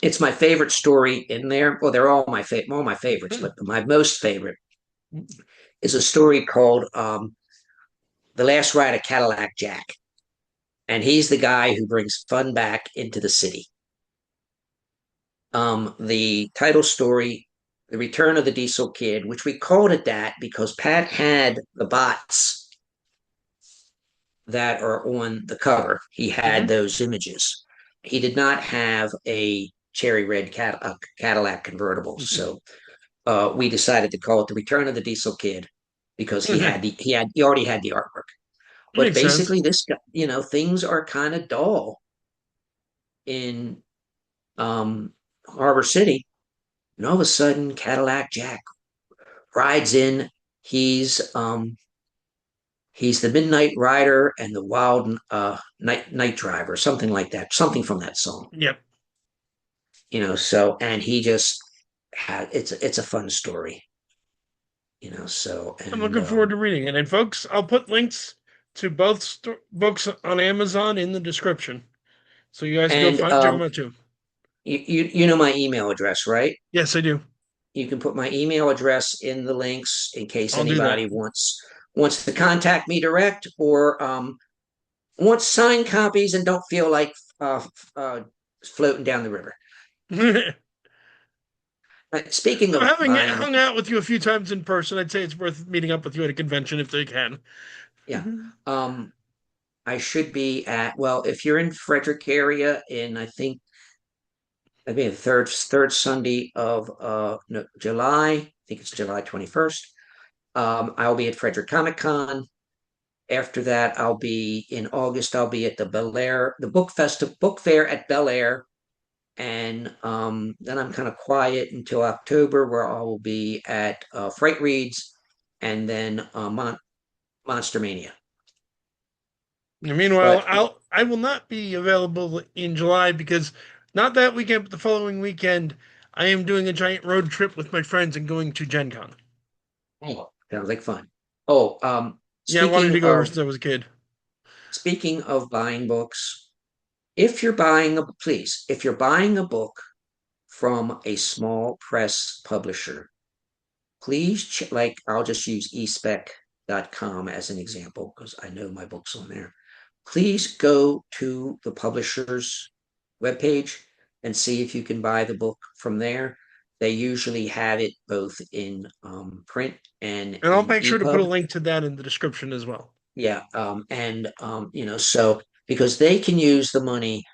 it's my favorite story in there. Well, they're all my favorites, but my most favorite is a story called "The Last Ride of Cadillac Jack," and he's the guy who brings fun back into the city. The title story, "The Return of the Diesel Kid," which we called it that because Pat had the bots that are on the cover. He had Mhm. those images. He did not have a cherry red Cadillac convertible, so we decided to call it "The Return of the Diesel Kid" because he already had the artwork. But Makes sense. basically, things are kind of dull in Harbor City, and all of a sudden, Cadillac Jack rides in. He's um, he's the Midnight Rider and the Wild Night Driver, something like that, something from that song. Yep. So and he just had it's a fun story. So I'm and looking forward to reading it. And folks, I'll put links to both books on Amazon in the description, so you guys can go and check them out too. you know my email address, right? Yes, I do. You can put my email address in the links in case I'll do that. anybody wants to contact me direct or wants signed copies and don't feel like uh, floating down the river. Speaking of Having buying, hung out with you a few times in person, I'd say it's worth meeting up with you at a convention if they can. yeah, um, I should be well, if you're in Frederick area in I think the third Sunday of no, July, I think it's July 21st. I'll be at Frederick Comic Con. After that, I'll be in August. I'll be at the Bel Air, the book fair at Bel Air, and then I'm kind of quiet until October, where I will be at Fright Reads, and then Monster Mania. And meanwhile, But I will not be available in July because not that weekend, but the following weekend, I am doing a giant road trip with my friends and going to Gen Con. oh, sounds like fun. Oh, Yeah, I wanted to go ever since I was a kid. speaking of buying books, if you're buying a book from a small press publisher, please like I'll just use espec.com as an example because I know my book's on there. Please go to the publisher's webpage. and see if you can buy the book from there. They usually have it both in print and And I'll in make sure to put a EPUB. link to that in the description as well. Yeah, and so because they can use the money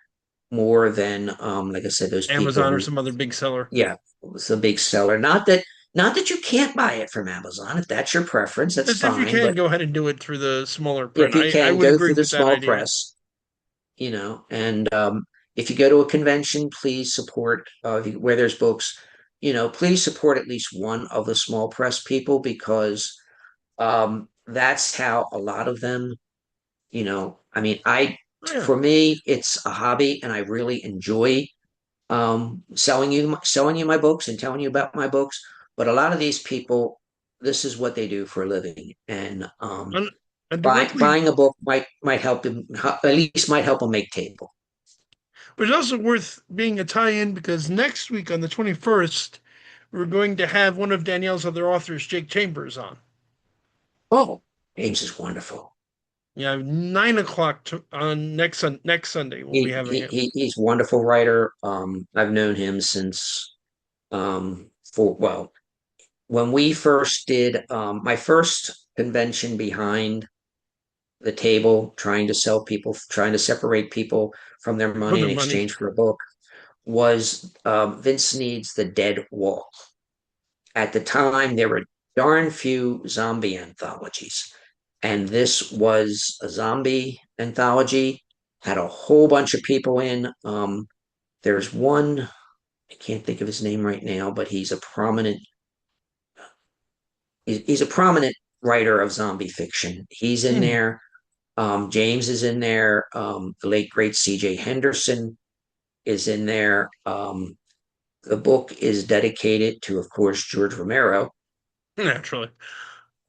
more than like I said, those people Amazon or who, some other big seller. yeah, it's a big seller. Not that you can't buy it from Amazon. If that's your preference, that's Just if you fine. can, But go ahead and do it through the smaller print. if you I can, would go agree through the with that small idea. press, and if you go to a convention, please support where there's books. Please support at least one of the small press people because that's how a lot of them. I mean, Oh, yeah. for me, it's a hobby, and I really enjoy selling you my books and telling you about my books. But a lot of these people, this is what they do for a living, and And, and directly, buying a book might help them, at least might help them make table. but it's also worth being a tie-in because next week on the 21st, we're going to have one of Danielle's other authors, Jake Chambers, on. Oh, James is wonderful. Yeah, 9 o'clock on next Sunday. We'll be having it. He's a wonderful writer. I've known him since for well, when we first did my first convention behind the table, trying to separate people from their For money the in money. exchange for a book, was Vince Need's The Dead Wall. At the time, there were darn few zombie anthologies, and this was a zombie anthology. Had a whole bunch of people in. There's one, I can't think of his name right now, but he's a prominent writer of zombie fiction. He's in Hmm, there. James is in there. The late great C.J. Henderson is in there. The book is dedicated to, of course, George Romero, naturally.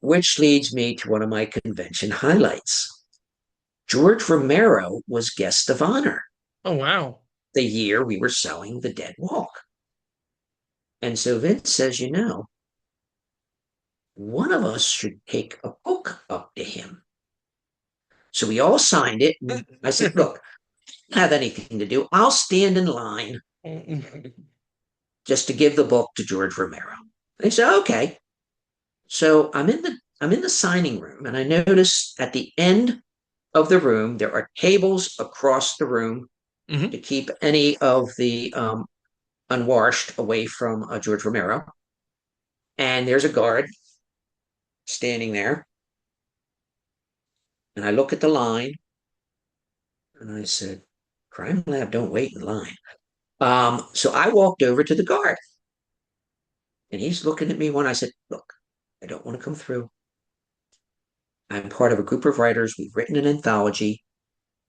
which leads me to one of my convention highlights. George Romero was guest of honor Oh, wow. the year we were selling The Dead Walk. And so Vince says, one of us should take a book up to him. So we all signed it. And I said, look, I don't have anything to do. I'll stand in line just to give the book to George Romero. They said, okay. So I'm in the signing room, and I notice at the end of the room there are tables across the room Hmm. to keep any of the unwashed away from George Romero. And there's a guard standing there, and I look at the line, and I said, "Crime Lab, don't wait in line." So I walked over to the guard, and he's looking at me when I said, "Look, I don't want to come through. I'm part of a group of writers. We've written an anthology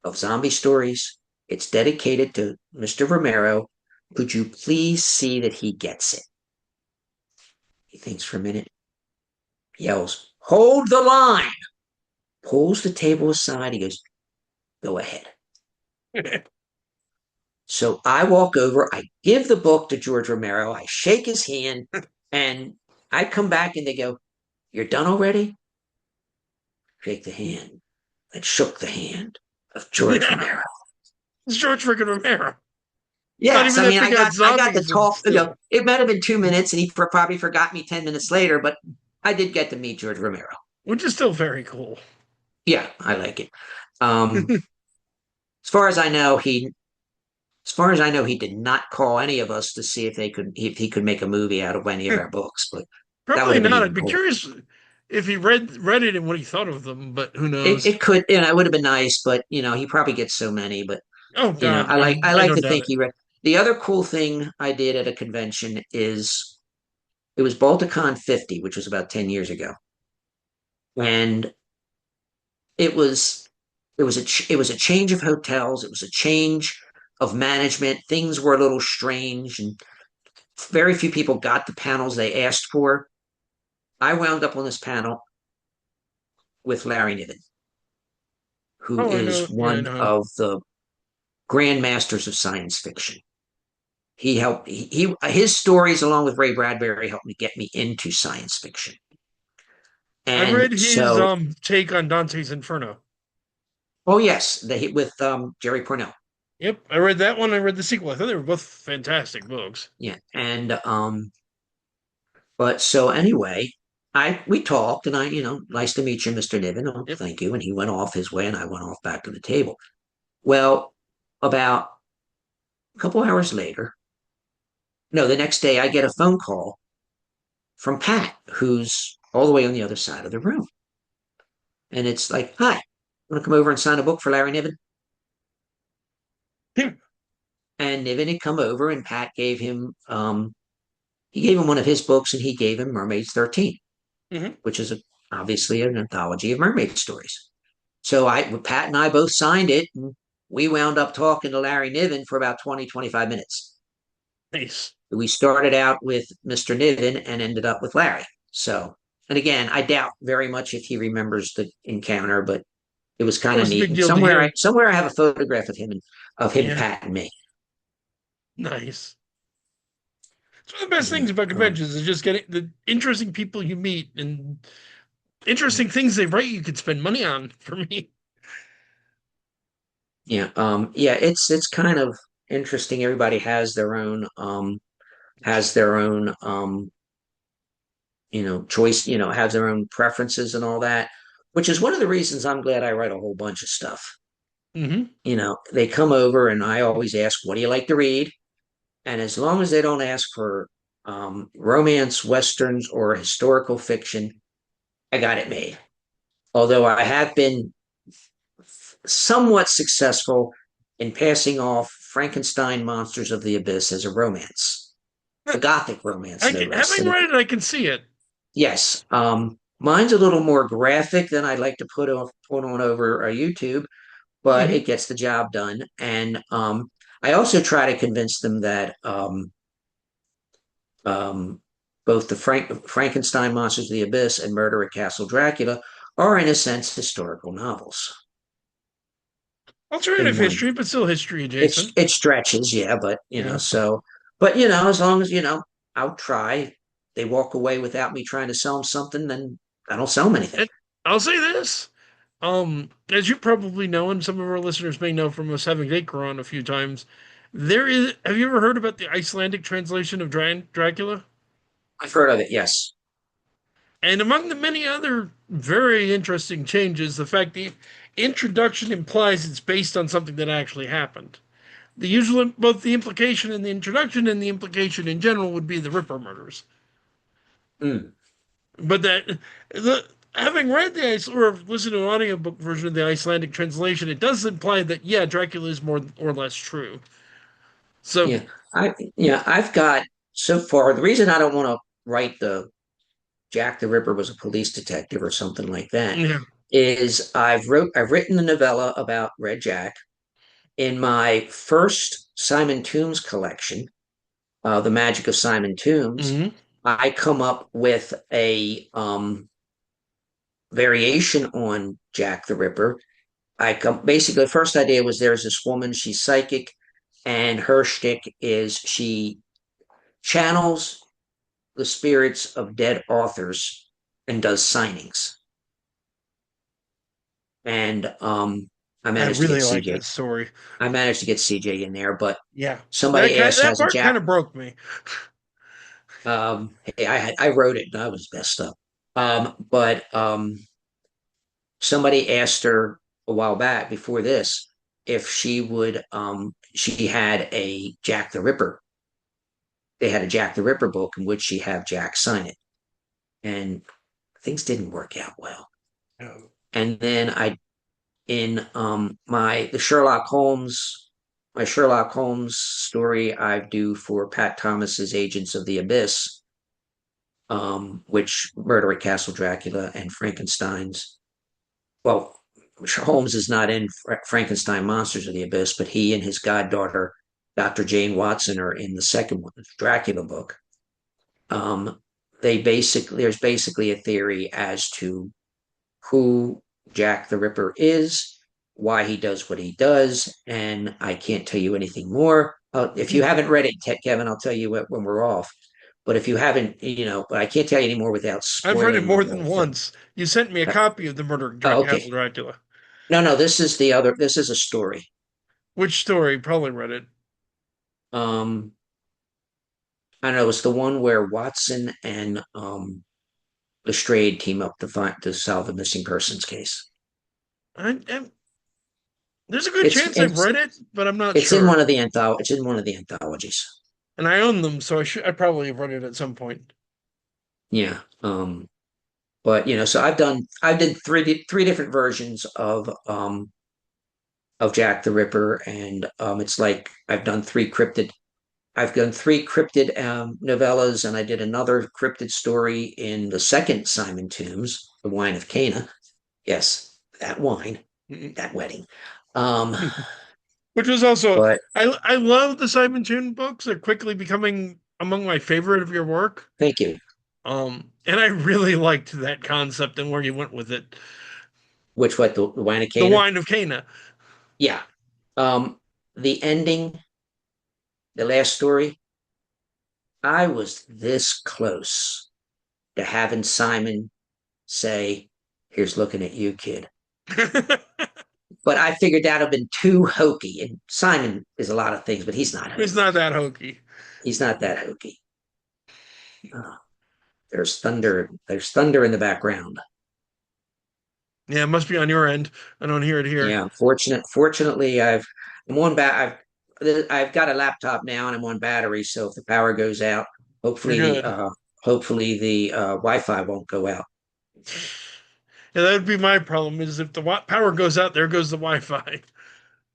of zombie stories. It's dedicated to Mr. Romero. Could you please see that he gets it?" He thinks for a minute, yells, "Hold the line!" Pulls the table aside. He goes, "Go ahead." So I walk over, I give the book to George Romero, I shake his hand, and I come back and they go, "You're done already?" Shake the hand. I shook the hand of George Yeah, Romero. it's George freaking Romero. Not Yes, even I that mean, big on I got to zombies, and talk. still, It might have been 2 minutes, and he probably forgot me 10 minutes later, but I did get to meet George Romero. which is still very cool. Yeah, I like it. Um, as far as I know, he did not call any of us to see if he could make a movie out of any of our books, but that would Probably have been not. even I'd be cooler. curious if he read it and what he thought of them, but who knows? It could, it would have been nice, but he probably gets so many. But Oh God, I I like don't to doubt think it. he read. The other cool thing I did at a convention is it was Balticon 50, which was about 10 years ago, and it was it was a change of hotels. It was a change of management. Things were a little strange, and very few people got the panels they asked for. I wound up on this panel with Larry Niven, who Oh, I is know. Yeah, I one know him. of the grandmasters of science fiction. He helped his stories along with Ray Bradbury helped me get me into science fiction. I And read his so, take on Dante's Inferno. oh yes, the hit with Jerry Cornell. Yep, I read that one. I read the sequel. I thought they were both fantastic books. Yeah, and but so anyway, I we talked, and nice to meet you, Mr. Niven. Oh, Yep. thank you. And he went off his way, and I went off back to the table. Well, about a couple hours later, no, the next day, I get a phone call from Pat, who's all the way on the other side of the room, and it's like, "Hi, want to come over and sign a book for Larry Niven?" Yeah. And Niven had come over, and Pat gave him he gave him one of his books, and he gave him Mermaids 13, Hmm. which is obviously an anthology of mermaid stories. So Pat and I both signed it, and we wound up talking to Larry Niven for about 20, 25 minutes. Nice. We started out with Mr. Niven and ended up with Larry. So, and again, I doubt very much if he remembers the encounter, but it was It kind of was a neat. big And deal to him. somewhere I have a photograph of him, Yeah. Pat, and me. Nice. It's one of the best Yeah. things about conventions is just getting the interesting people you meet and interesting things they write you could spend money on for me. Yeah. It's kind of interesting. Everybody has their own choice, has their own preferences and all that, which is one of the reasons I'm glad I write a whole bunch of stuff. Hmm. They come over and I always ask, what do you like to read? And as long as they don't ask for romance, westerns, or historical fiction, I got it made. Although I have been somewhat successful in passing off Frankenstein Monsters of the Abyss as a romance, a gothic romance, no less. Having And read it, I can see it. yes, mine's a little more graphic than I'd like to put on over YouTube, but Hmm. it gets the job done. And I also try to convince them that um, both the Frankenstein Monsters of the Abyss and Murder at Castle Dracula are, in a sense, historical novels in Alternative one. history, but still history It's adjacent. it stretches, yeah, but Yeah. as long as I'll try. They walk away without me trying to sell them something, then I don't sell them anything. And I'll say this. As you probably know, and some of our listeners may know from us having Acre on a few times, have you ever heard about the Icelandic translation of Dracula? I've heard of it, yes. And among the many other very interesting changes, the fact the introduction implies it's based on something that actually happened. Both the implication in the introduction and the implication in general would be the Ripper murders. Mm, But having read or listened to an audiobook version of the Icelandic translation, it does imply that yeah, Dracula is more or less true. So I've got so far the reason I don't want to write the Jack the Ripper was a police detective or something like that yeah. is I've written the novella about Red Jack in my first Simon Toombs collection, The Magic of Simon Toombs. Hmm. I come up with a variation on Jack the Ripper. I come basically the first idea was there's this woman, she's psychic, and her shtick is she channels the spirits of dead authors and does signings. And I I managed to get really like CJ. this story. I managed to get CJ in there, but Yeah, somebody asked, that "Has a part Jack?" kind of broke me. Hey, I wrote it and I was messed up. But somebody asked her a while back before this if she would. She had a Jack the Ripper. They had a Jack the Ripper book in which she had Jack sign it, and things didn't work out well. Oh. And then I in my the Sherlock Holmes my Sherlock Holmes story I do for Pat Thomas's Agents of the Abyss, which Murder at Castle Dracula and Frankenstein's. Well, Holmes is not in Frankenstein Monsters of the Abyss, but he and his goddaughter, Dr. Jane Watson, are in the second one, the Dracula book. Um, there's basically a theory as to who Jack the Ripper is, why he does what he does, and I can't tell you anything more. If you haven't read it, Kevin, I'll tell you when we're off. But if you haven't, but I can't tell you anymore without I've read it spoiling the more whole than thing. once. You sent me a Uh, copy of the oh, okay. Castle Dracula. No, this is the other. This is a story. Which story? Probably read it. Um, I don't know. It's the one where Watson and Lestrade team up to solve a missing persons case. I, there's a good It's chance I've it's read it, but I'm not it's in sure. one of the It's in one of the anthologies. And I own them, so I probably have read it at some point. Yeah. But so I did three different versions of Jack the Ripper, and it's like I've done three cryptid novellas, and I did another cryptid story in the second Simon Tombs, The Wine of Cana. Yes, that wine, that wedding. Um, Which was also but I love the Simon Toon books. They're quickly becoming among my favorite of your work. thank you. And I really liked that concept and where you went with it. Which what the Wine of The Cana? Wine of Cana. Yeah. The ending, the last story, I was this close to having Simon say, "Here's looking at you, kid." But I figured that'd have been too hokey. And Simon is a lot of things, but he's not It's hokey. not that hokey. He's not that hokey. Uh, there's thunder. There's thunder in the background. Yeah, it must be on your end. I don't hear it here. Yeah. Fortunately, I'm on I've got a laptop now, and I'm on battery. So if the power goes out, You're hopefully the good. uh, hopefully the Wi-Fi won't go out. Yeah, that would be my problem. Is if the power goes out, there goes the Wi-Fi.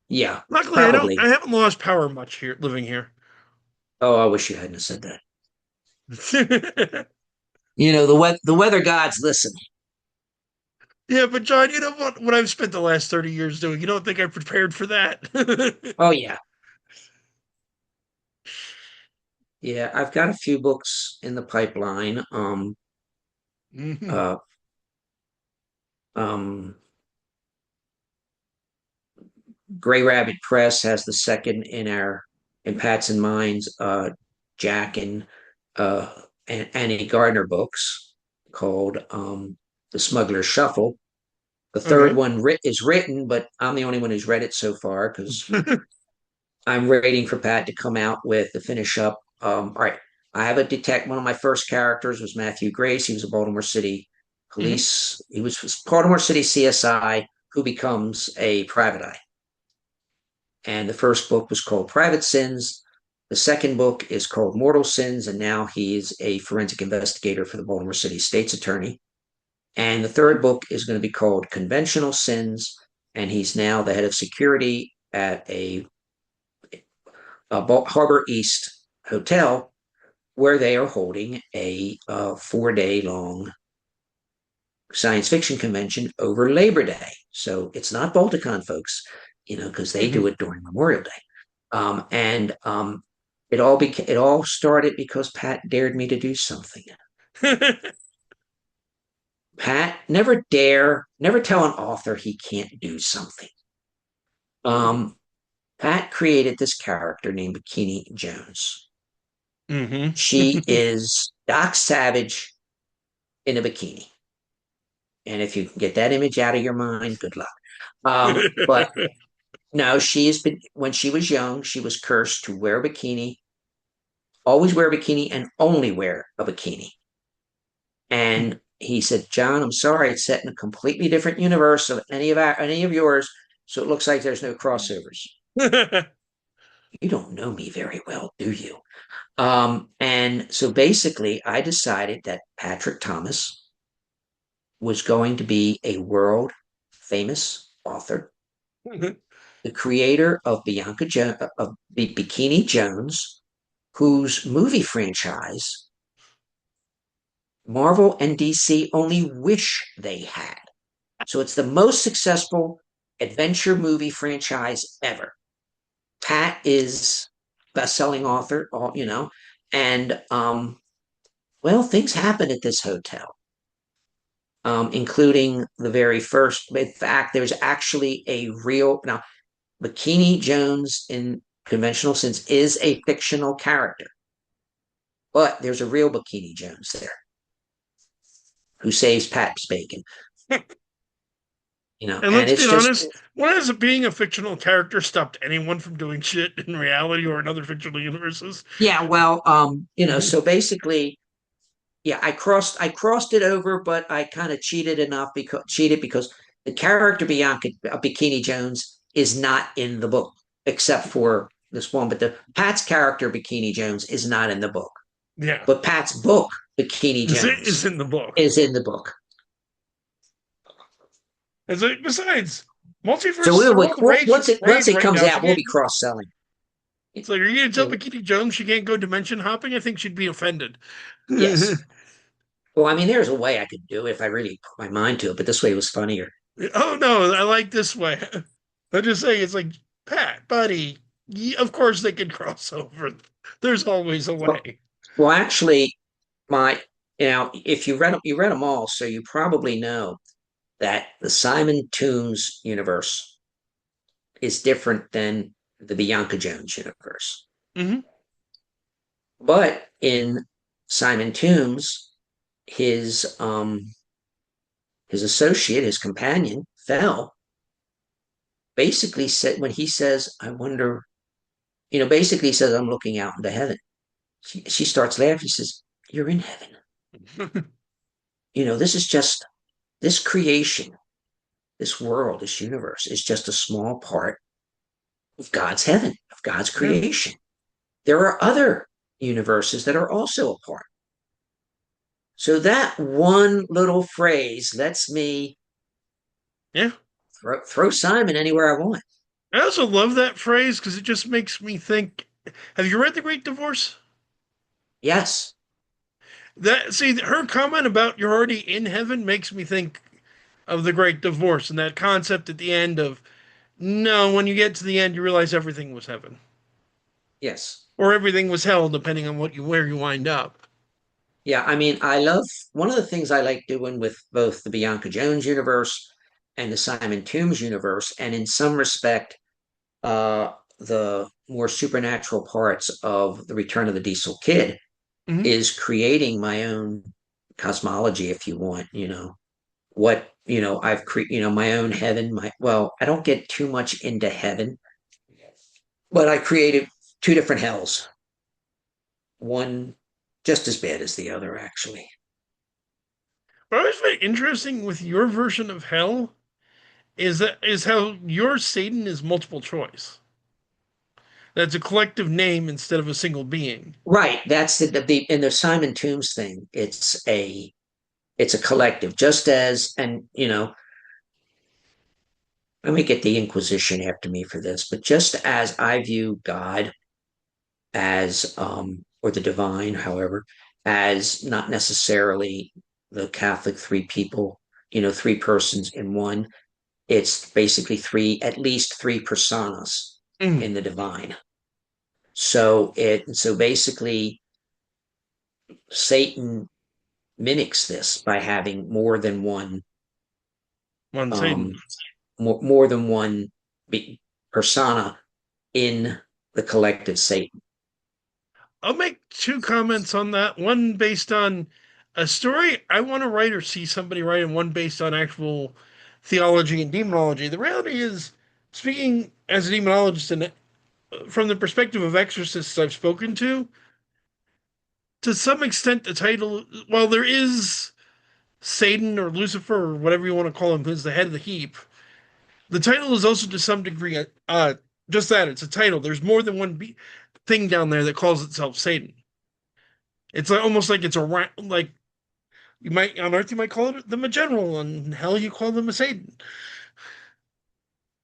Yeah, Luckily, I probably. haven't lost power much here living here. Oh, I wish you hadn't said that. The weather gods listen. Yeah, but John, you know what I've spent the last 30 years doing. You don't think I'm prepared for that? Oh yeah, yeah. I've got a few books in the pipeline. Mhm. Uh, um, Gray Rabbit Press has the second in Pat's and mine's Jack uh, and Annie Gardner books called The Smuggler's Shuffle. The third Okay. one is written, but I'm the only one who's read it so far because I'm waiting for Pat to come out with the finish up. All right, I have a detect. One of my first characters was Matthew Grace. He was a Baltimore City Mhm. police. He was Baltimore City CSI who becomes a private eye. And the first book was called Private Sins. The second book is called Mortal Sins, and now he's a forensic investigator for the Baltimore City State's Attorney. And the third book is going to be called Conventional Sins, and he's now the head of security at a Harbor East hotel where they are holding a 4 day long science fiction convention over Labor Day. So it's not Balticon, folks, because they do Mhm. it during Memorial Day. And it all started because Pat dared me to do something. Pat, never tell an author he can't do something. Um, Pat created this character named Bikini Jones. Mhm. She is Doc Savage in a bikini. And if you can get that image out of your mind, good luck. But no, she's been, when she was young, she was cursed to wear a bikini, always wear a bikini, and only wear a bikini. And he said, John, I'm sorry, it's set in a completely different universe of any of yours, so it looks like there's no crossovers. You don't know me very well, do you? And so basically, I decided that Patrick Thomas was going to be a world famous author, the creator of of Bikini Jones, whose movie franchise Marvel and DC only wish they had. So it's the most successful adventure movie franchise ever. Pat is best-selling author, and well, things happened at this hotel, including the very first. In fact, there's actually a real now. Bikini Jones in conventional sense is a fictional character, but there's a real Bikini Jones there who saves Pat's bacon. And and let's it's be just, honest, when has being a fictional character stopped anyone from doing shit in reality or in other fictional universes? yeah, well, so basically, yeah, I crossed it over, but I kind of cheated because the character Bianca Bikini Jones is not in the book except for this one. But the Pat's character Bikini Jones is not in the book. Yeah, But Pat's book Bikini is Jones in the book. is in the book. It's like, besides, So multiverses are all the once rage it right comes now. She out, we'll can't. be cross selling. It's like, are you gonna tell Bikini Jones she can't go dimension hopping? I think she'd be offended. Yes. Well, I mean, there's a way I could do it if I really put my mind to it, but this way was funnier. Oh no, I like this way. I just say it's like Pat, buddy. Of course they can cross over. There's always a Well, way. well, actually, my if you read them all, so you probably know that the Simon Toombs universe is different than the Bianca Jones universe. Hmm. But in Simon Toombs, his his associate, his companion, Fell, basically said when he says, "I wonder," basically says, "I'm looking out into heaven." She starts laughing. She says, "You're in heaven. This is just this creation, this world, this universe is just a small part of God's heaven, of God's Yeah, creation. There are other universes that are also a part." So that one little phrase lets me yeah. throw Simon anywhere I want. I also love that phrase because it just makes me think. Have you read The Great Divorce? Yes, That see her comment about you're already in heaven makes me think of The Great Divorce and that concept at the end of no, when you get to the end, you realize everything was heaven yes. or everything was hell, depending on where you wind up. Yeah, I mean, I love one of the things I like doing with both the Bianca Jones universe and the Simon Toombs universe, and in some respect, the more supernatural parts of the Return of the Diesel Kid, Hmm. is creating my own cosmology, if you want. What I've created, my own heaven. I don't get too much into heaven, but I created two different hells, one just as bad as the other, actually. But I was very interesting with your version of hell is how your Satan is multiple choice. That's a collective name instead of a single being. Right. That's the in the Simon Toombs thing. It's a collective, just as, and let me get the Inquisition after me for this, but just as I view God as, or the divine, however, as not necessarily the Catholic three people, three persons in one. It's basically at least three personas Mm, in the divine. So basically Satan mimics this by having one um Satan. more than one persona in the collective Satan. I'll make two comments on that. One based on a story I want to write or see somebody write, and one based on actual theology and demonology. The reality is, speaking as a demonologist and from the perspective of exorcists I've spoken to some extent, the title, while there is Satan or Lucifer or whatever you want to call him, who's the head of the heap, the title is also to some degree just that it's a title. There's more than one thing down there that calls itself Satan. It's like, almost like it's a like you might on Earth you might call it them a general, on hell you call them a Satan.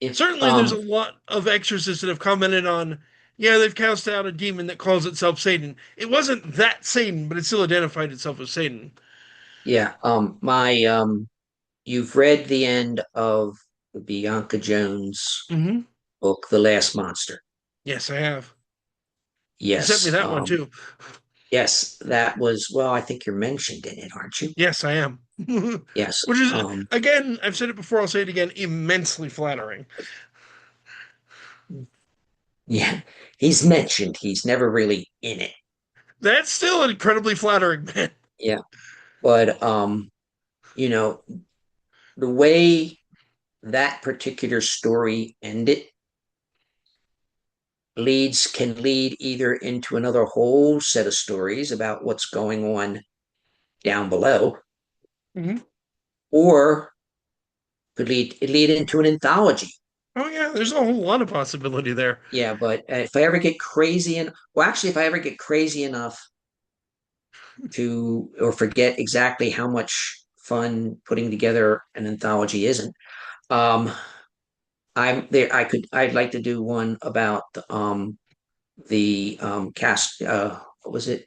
If Certainly, there's a lot of exorcists that have commented on. Yeah, they've cast out a demon that calls itself Satan. It wasn't that Satan, but it still identified itself as Satan. Yeah, my you've read the end of the Bianca Jones Hmm. book, The Last Monster. Yes, I have. You sent me Yes, that one too. yes, that was, well, I think you're mentioned in it, aren't you? Yes, I am. Yes. Which is, again, I've said it before, I'll say it again, immensely flattering. Yeah, he's mentioned. He's never really in it. That's still incredibly flattering, man. Yeah, but you know, the way. that particular story ended leads can lead either into another whole set of stories about what's going on down below, Hmm. or could lead into an anthology. Oh yeah, there's a whole lot of possibility there. Yeah, but if I ever get crazy and well, actually, if I ever get crazy enough to or forget exactly how much fun putting together an anthology isn't, um, I'm there. I'd like to do one about the cast. What was it?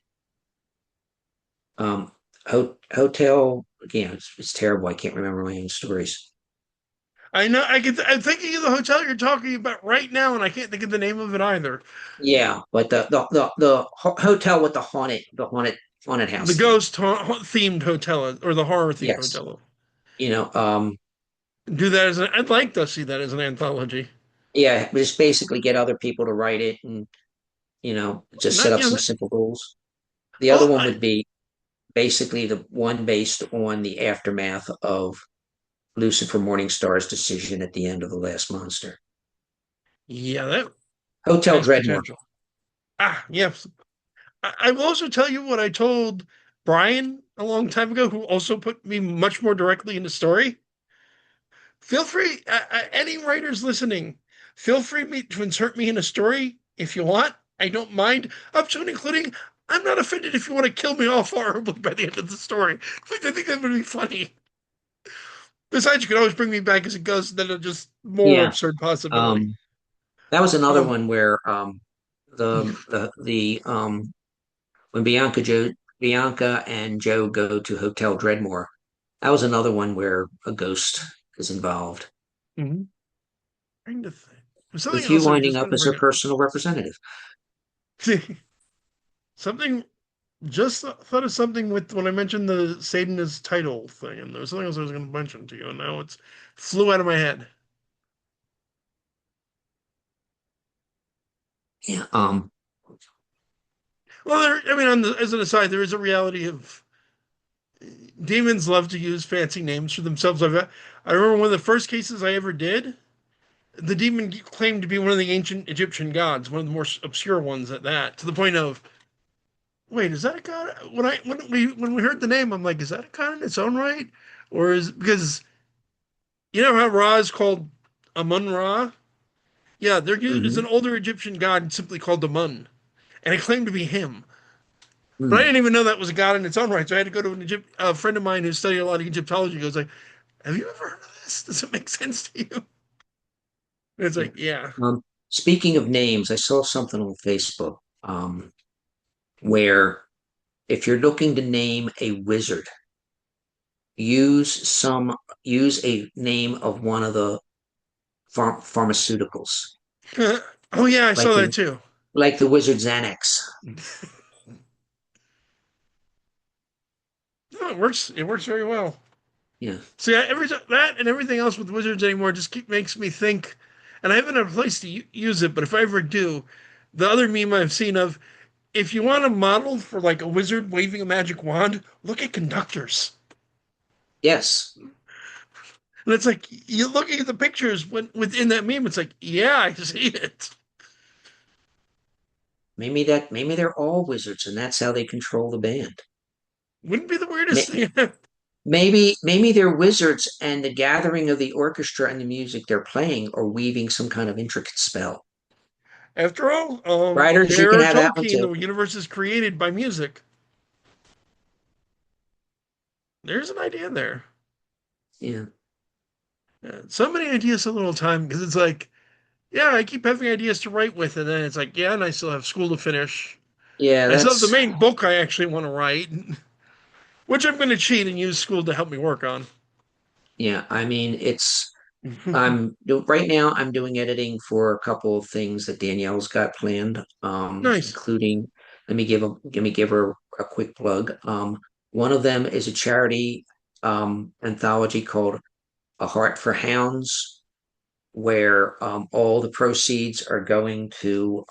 Um, Hotel. Again, it's terrible. I can't remember my own stories. I know. I'm thinking of the hotel you're talking about right now, and I can't think of the name of it either. Yeah, but the hotel with the haunted The house theme. ghost themed hotel or the horror themed Yes, hotel. you know, Do that as an. I'd like to see that as an anthology. yeah, just basically get other people to write it and just set Not up you know. some simple rules. The other Oh, one would be basically the one based on the aftermath of Lucifer Morningstar's decision at the end of The Last Monster. yeah, that Hotel has Dreadmore. potential. Ah, yes. I will also tell you what I told Brian a long time ago, who also put me much more directly in the story. Feel free, any writers listening, feel free to insert me in a story if you want. I don't mind, up to and including. I'm not offended if you want to kill me off horribly by the end of the story. In fact, I think that would be funny. Besides, you can always bring me back as a ghost, then a just more Yeah. absurd possibility. Um, that was another Um, one where the when Bianca and Joe go to Hotel Dreadmore, that was another one where a ghost is involved, mhm. Trying to think. There's something with you else I was winding just up going to as her bring personal representative. up. Something just thought of something with when I mentioned the Satanist title thing, and there was something else I was going to mention to you, and now it's flew out of my head. Yeah. Well, I mean, as an aside, there is a reality of demons love to use fancy names for themselves. I remember one of the first cases I ever did. The demon claimed to be one of the ancient Egyptian gods, one of the more obscure ones at that, to the point of, wait, is that a god? When we heard the name, I'm like, is that a god in its own right, or is because you know how Ra is called Amun Ra? Yeah, there is Mhm. an older Egyptian god simply called Amun, and it claimed to be him. But I Mm. didn't even know that was a god in its own right. So I had to go to a friend of mine who studied a lot of Egyptology. Goes like, "Have you ever heard of this? Does it make sense to you?" And it's Yeah. like, "Yeah." Speaking of names, I saw something on Facebook where if you're looking to name a wizard, use some use a name of one of the pharmaceuticals, Oh yeah, I like saw that the too. like the wizard Xanax. No, it works. It works very well. Yeah. See, every that and everything else with wizards anymore just makes me think. And I haven't had a place to use it, but if I ever do, the other meme I've seen of if you want a model for like a wizard waving a magic wand, look at conductors. Yes. And it's like you're looking at the pictures when within that meme, it's like, yeah, I see it. Maybe they're all wizards and that's how they control the band. Wouldn't be the weirdest May- thing. maybe they're wizards and the gathering of the orchestra and the music they're playing are weaving some kind of intricate spell. After all, Writers, you can J.R.R. have that one Tolkien, too. the universe is created by music. There's an idea there. Yeah. Yeah, so many ideas, so little time because it's like, yeah, I keep having ideas to write with, and then it's like, yeah, and I still have school to finish. Yeah, I still have the that's main book I actually want to write, which I'm going to cheat and use school to help me work on. yeah, I mean right now I'm doing editing for a couple of things that Danielle's got planned, Nice. including let me give her a quick plug. One of them is a charity anthology called A Heart for Hounds, where all the proceeds are going to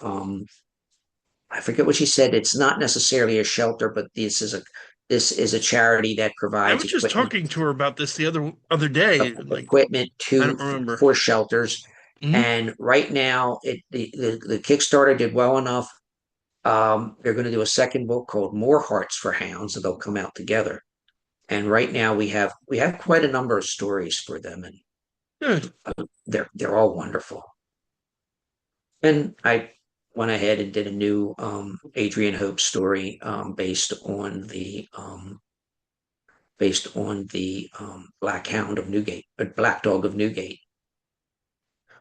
I forget what she said. It's not necessarily a shelter, but This is a charity that I provides was just equipment talking to her about this the other day. Like, equipment I to don't remember. for shelters. Hmm. And right now, the Kickstarter did well enough. They're going to do a second book called More Hearts for Hounds, and they'll come out together. And right now, we have quite a number of stories for them, and Good. they're all wonderful. And I went ahead and did a new Adrian Hope story based on the Black Hound of Newgate, Black Dog of Newgate.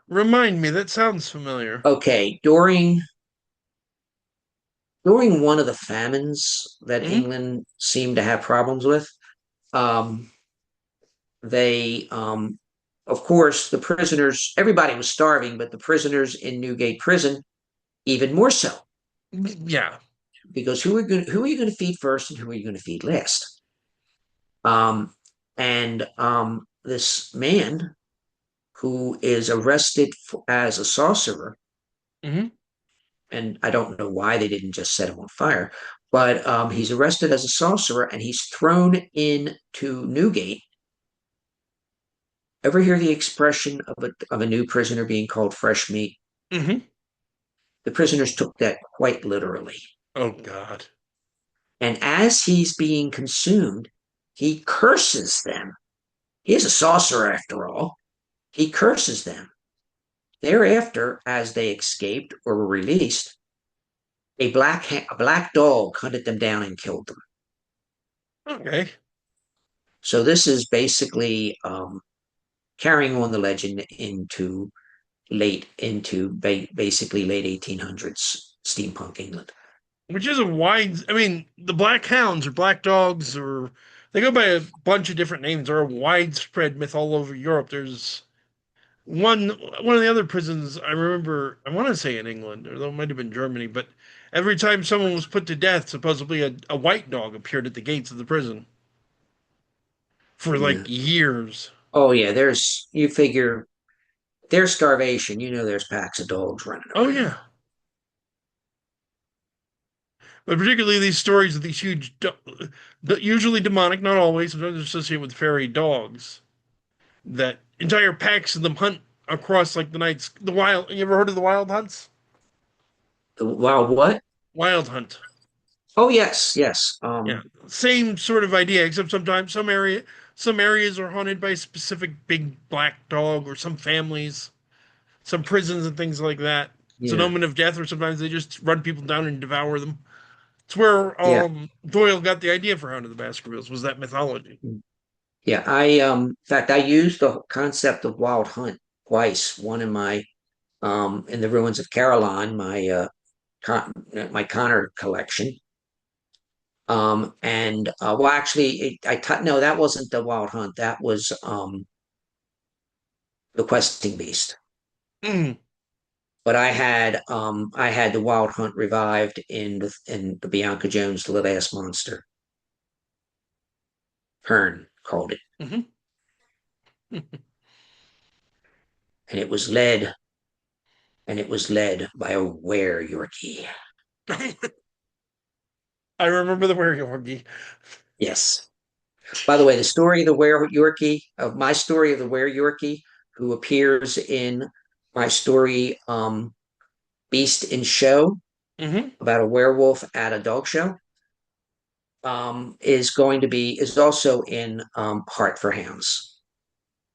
Remind me. That sounds familiar. Okay, during one of the famines that Hmm. England seemed to have problems with, um, they, of course, the prisoners, everybody was starving, but the prisoners in Newgate Prison even more so, Yeah. because who are you going to feed first and who are you going to feed last? Um, and this man who is arrested as a sorcerer, Hmm. and I don't know why they didn't just set him on fire, but he's arrested as a sorcerer and he's thrown into Newgate. Ever hear the expression of a new prisoner being called fresh meat? Hmm. The prisoners took that quite literally. Oh God. And as he's being consumed, he curses them. He is a sorcerer after all. He curses them. Thereafter, as they escaped or were released, a black dog hunted them down and killed them. Okay. So this is basically carrying on the legend basically late 1800s steampunk England. Which is a wide. I mean, the black hounds or black dogs, or they go by a bunch of different names. Are a widespread myth all over Europe. There's one of the other prisons I remember. I want to say in England, or it might have been Germany. But every time someone was put to death, supposedly a white dog appeared at the gates of the prison for like Yeah. years. Oh yeah, you figure there's starvation. There's packs of dogs running Oh around. yeah. But particularly these stories of these huge, usually demonic, not always, sometimes associated with fairy dogs, that entire packs of them hunt across like the nights. The wild. You ever heard of the wild hunts? Wow, what? Wild hunt. Oh yes, yes. Yeah, same sort of idea, except sometimes some areas are haunted by a specific big black dog, or some families, some prisons and things like that. It's an Yeah, omen of death, or sometimes they just run people down and devour them. It's where yeah, Doyle got the idea for Hound of the Baskervilles, was that mythology. yeah. In fact, I used the concept of wild hunt twice. One in the ruins of Caroline, my Connor collection. And well, actually, no, that wasn't the wild hunt. That was the questing beast. Mm. But I had the wild hunt revived in the Bianca Jones The Little Ass Monster. Hearn called it, Hmm. and it was led by a were Yorkie. I remember the werewolf. Yes. By the way, the story of the were Yorkie, of my story of the were Yorkie, who appears in my story, Beast in Show, Hmm. about a werewolf at a dog show, is also in Heart for Hounds.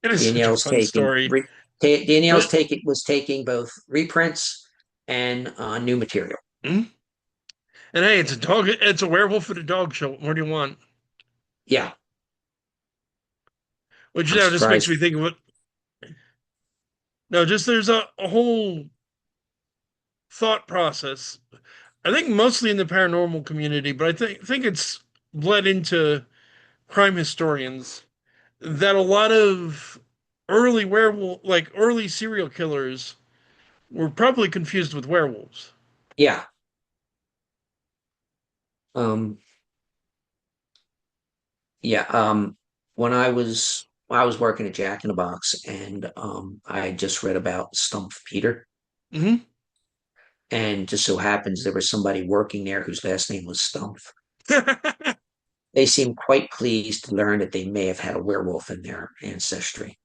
It is such a Danielle's fun taking story. re, ta- Danielle's But taking was taking both reprints and new material. mm, and hey, it's a dog. It's a werewolf at a dog show. What more do you want? Yeah, Which I'm now just makes surprised. me think of what. No, just there's a whole thought process. I think mostly in the paranormal community, but I think it's bled into crime historians that a lot of early serial killers were probably confused with werewolves. Yeah. Um, yeah. When I was working at Jack in the Box, and I had just read about Stump Peter, Hmm. and just so happens there was somebody working there whose last name was Stump. they seem quite pleased to learn that they may have had a werewolf in their ancestry.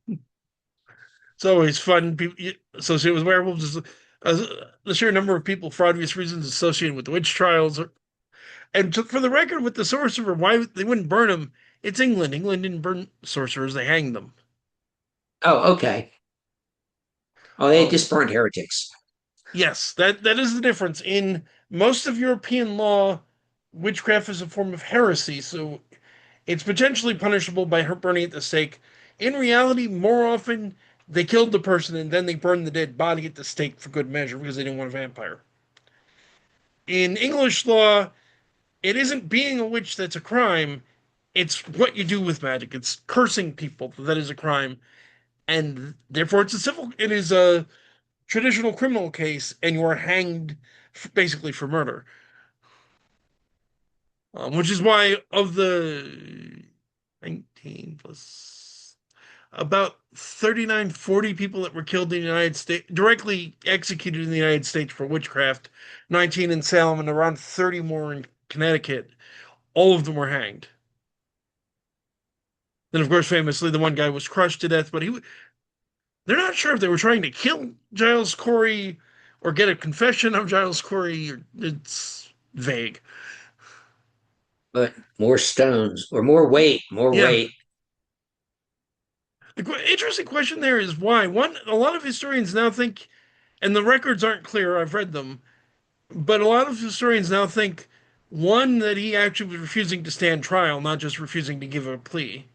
It's always fun. People associated with werewolves is the sheer number of people for obvious reasons associated with the witch trials. And for the record, with the sorcerer, why they wouldn't burn him? It's England. England didn't burn sorcerers; they hanged them. Oh, okay. Oh, they Um, just burned heretics. yes, that is the difference. In most of European law, witchcraft is a form of heresy, so it's potentially punishable by her burning at the stake. In reality, more often they killed the person and then they burned the dead body at the stake for good measure because they didn't want a vampire. In English law, it isn't being a witch that's a crime, it's what you do with magic. It's cursing people that is a crime, and therefore it is a traditional criminal case, and you are hanged basically for murder. Which is why of the 19 plus about 39, 40 people that were killed in the United States, directly executed in the United States for witchcraft, 19 in Salem and around 30 more in Connecticut. All of them were hanged. Then, of course, famously, the one guy was crushed to death, but they're not sure if they were trying to kill Giles Corey or get a confession of Giles Corey. It's vague. But more stones or more weight, more Yeah. weight. The interesting question there is why. One, a lot of historians now think, and the records aren't clear, I've read them, but a lot of historians now think, one, that he actually was refusing to stand trial, not just refusing to give a plea.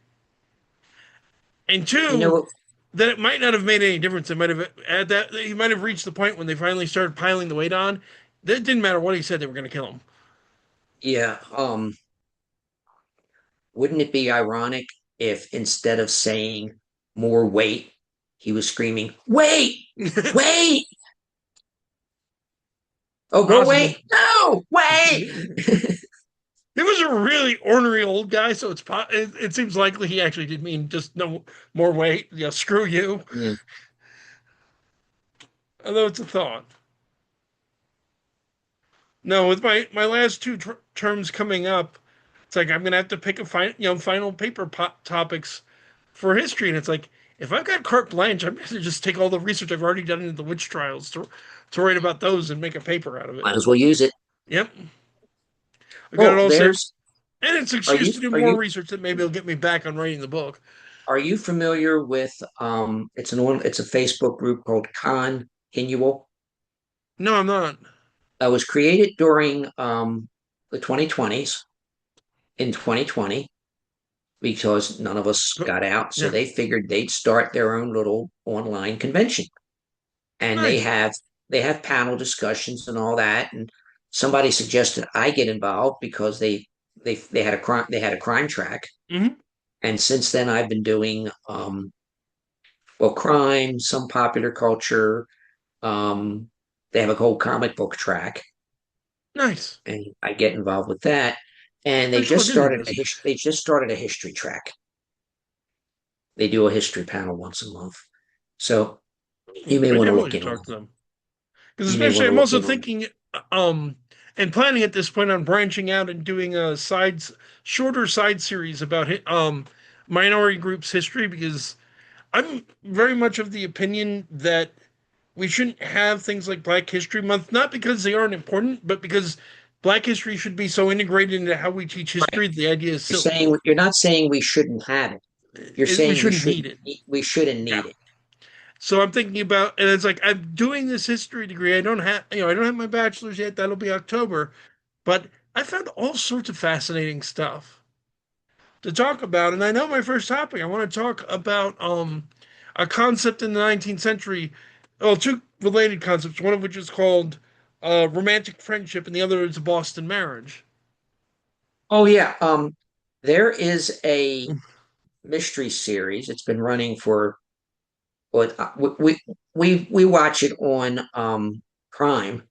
And You two, know, that it might not have made any difference. It might have at that he might have reached the point when they finally started piling the weight on. That it didn't matter what he said; they were going to kill him. yeah. Wouldn't it be ironic if instead of saying more weight, he was screaming, "Wait, wait! Oh, more weight! Possibly. No, wait!" He was a really ornery old guy, so it seems likely he actually did mean just no more weight. Yeah, screw you. Yeah. Although it's a thought. No, with my last two terms coming up, it's like I'm gonna have to pick final paper topics for history, and it's like if I've got carte blanche, I'm gonna just take all the research I've already done into the witch trials to write about those and make a paper out of it. Might as well use it. Yep, I got it Oh, all saved, there's. and it's an Are excuse you to do are more you research that maybe will get me back on writing the book. are you familiar with it's a Facebook group called Con Inual. No, I'm not. It was created during the 2020s in 2020 because none of us got out. So Yeah, they figured they'd start their own little online convention. And nice. they have panel discussions and all that. And somebody suggested I get involved because they had a crime track. Hmm. And since then I've been doing well crime, some popular culture. Um, they have a whole comic book track, Nice. and I get involved with that. And I should look into this. they just started a history track. They do a history panel once a month. So you may Maybe want I to will look just in talk on to them. Because you may especially want to I'm look also in on thinking and planning at this point on branching out and doing a shorter side series about minority groups history because I'm very much of the opinion that we shouldn't have things like Black History Month, not because they aren't important, but because Black history should be so integrated into how we teach right. history. The idea is silly. You're not saying we shouldn't have it. You're We saying shouldn't need it. we shouldn't Yeah. need it. So I'm thinking about, and it's like I'm doing this history degree. I don't have my bachelor's yet. That'll be October. But I found all sorts of fascinating stuff to talk about. And I know my first topic, I want to talk about a concept in the 19th century. Well, two related concepts, one of which is called romantic friendship, and the other is a Boston marriage. Oh yeah. There is a mystery series. It's been running for what we watch it on Prime.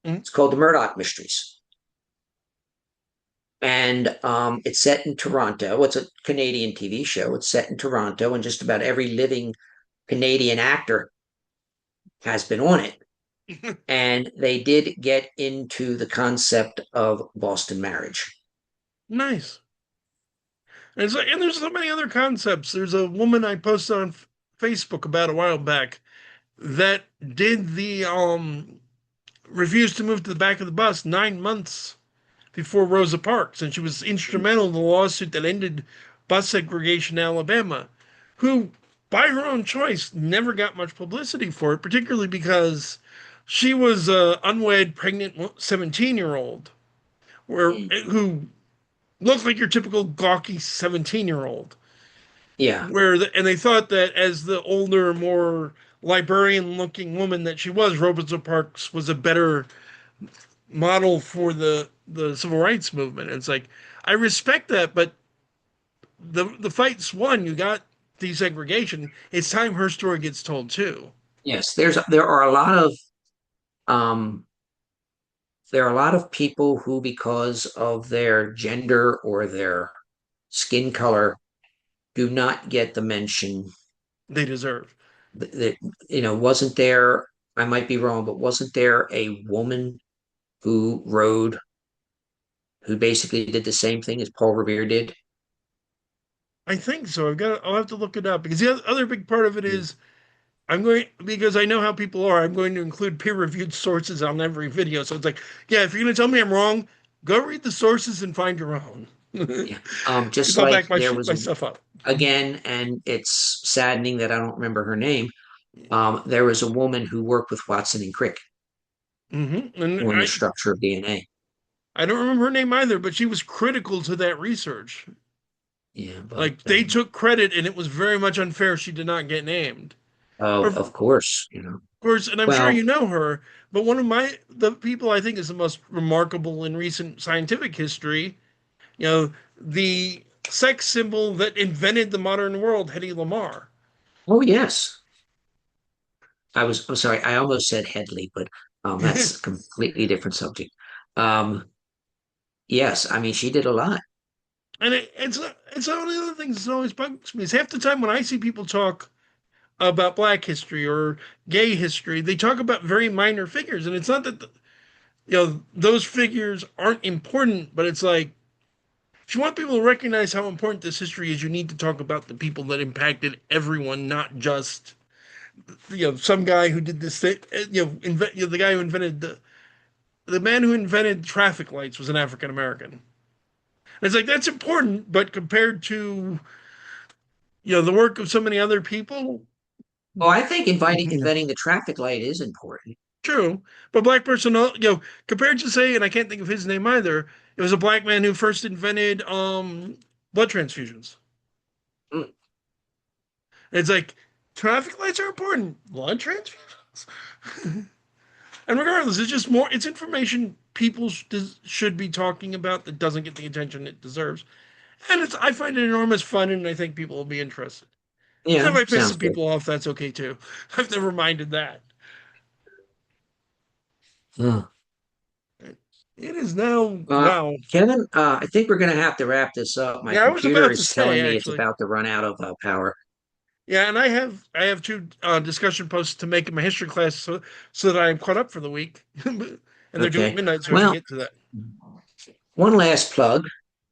Mhm. It's called the Murdoch Mysteries, and it's set in Toronto. It's a Canadian TV show. It's set in Toronto, and just about every living Canadian actor has been on it. And they did get into the concept of Boston marriage. Nice. And it's like, and there's so many other concepts. There's a woman I posted on Facebook about a while back that did the refused to move to the back of the bus 9 months before Rosa Parks, and she was instrumental in the lawsuit that ended bus segregation in Alabama, who, by her own choice, never got much publicity for it, particularly because she was an unwed, pregnant 17-year-old, Mm. who looked like your typical gawky 17-year-old. Yeah. And they thought that as the older, more librarian-looking woman that she was, Rosa Parks was a better model for the civil rights movement. And it's like I respect that, but the fight's won. You got desegregation. It's time her story gets told too. Yes. There are a lot of um there are a lot of people who, because of their gender or their skin color, do not get the mention They deserve. that, wasn't there, I might be wrong, but wasn't there a woman who rode, who basically did the same thing as Paul Revere did? I think so. I'll have to look it up because the other big part of it Yeah. is I'm going because I know how people are. I'm going to include peer-reviewed sources on every video. So it's like, yeah, if you're going to tell me I'm wrong, go read the sources and find your own. Yeah. Because Just I'll like back there was my stuff up. again, and it's saddening that I don't remember her name. There was a woman who worked with Watson and Crick And on the structure of DNA. I don't remember her name either, but she was critical to that research. Yeah, but Like they took credit, and it was very much unfair she did not get named. oh, Of of course, course, and I'm sure Well, you know her, but one of the people I think is the most remarkable in recent scientific history, the sex symbol that invented the modern world, Hedy Lamarr. oh yes. I'm sorry, I almost said Headley, but that's a completely different subject. Um, yes, I mean she did a lot. And it's one of the other things that always bugs me is half the time when I see people talk about Black history or gay history, they talk about very minor figures, and it's not that those figures aren't important, but it's like if you want people to recognize how important this history is, you need to talk about the people that impacted everyone, not just some guy who did this thing. The guy who invented the man who invented traffic lights was an African American. It's like that's important, but compared to the work of so many other people, Oh, I think inventing the traffic light is important. true. But black person, compared to say, and I can't think of his name either. It was a black man who first invented blood transfusions. Mm. It's like traffic lights are important. Blood transfusions. And regardless, it's just more. It's information people should be talking about that doesn't get the attention it deserves. And I find it enormous fun, and I think people will be interested. And if Yeah, I piss sounds some good. people off, that's okay too. I've never minded that. Uh, It is now. uh, Wow. Kevin, I think we're going to have to wrap this up. My Yeah, I was computer about to is say telling me it's actually. about to run out of power. Yeah, and I have two discussion posts to make in my history class so that I am caught up for the week, and they're due at Okay. midnight, so I can Well, get to that. one last plug.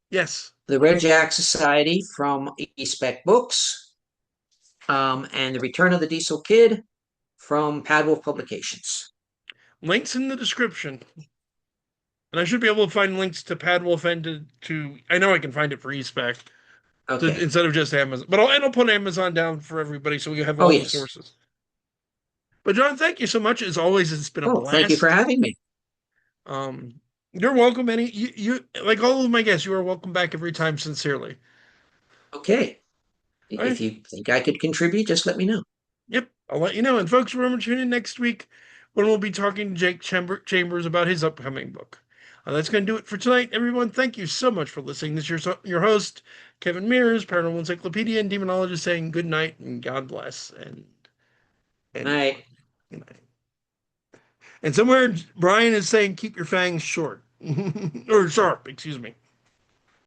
Yes, The Red Jack Society from eSpec Books, and The Return of the Diesel Kid from Padwolf Publications. links in the description, and I should be able to find links to Padwolf and I know I can find it for eSpec Okay. instead of just Amazon, but I'll put Amazon down for everybody so we have Oh, all the yes. sources. But John, thank you so much as always. It's been a Oh, thank you for blast. having me. You're welcome. You like all of my guests. You are welcome back every time. Sincerely. Okay. All right. If you think I could contribute, just let me know. Yep, I'll let you know. And folks, remember to tune in next week when we'll be talking to Chambers about his upcoming book. That's going to do it for tonight, everyone. Thank you so much for listening. This is your host, Kevin Mears, Paranormal Encyclopedia and Demonologist, saying good night and God bless. And Night. good night. And somewhere Brian is saying keep your fangs short or sharp, excuse me.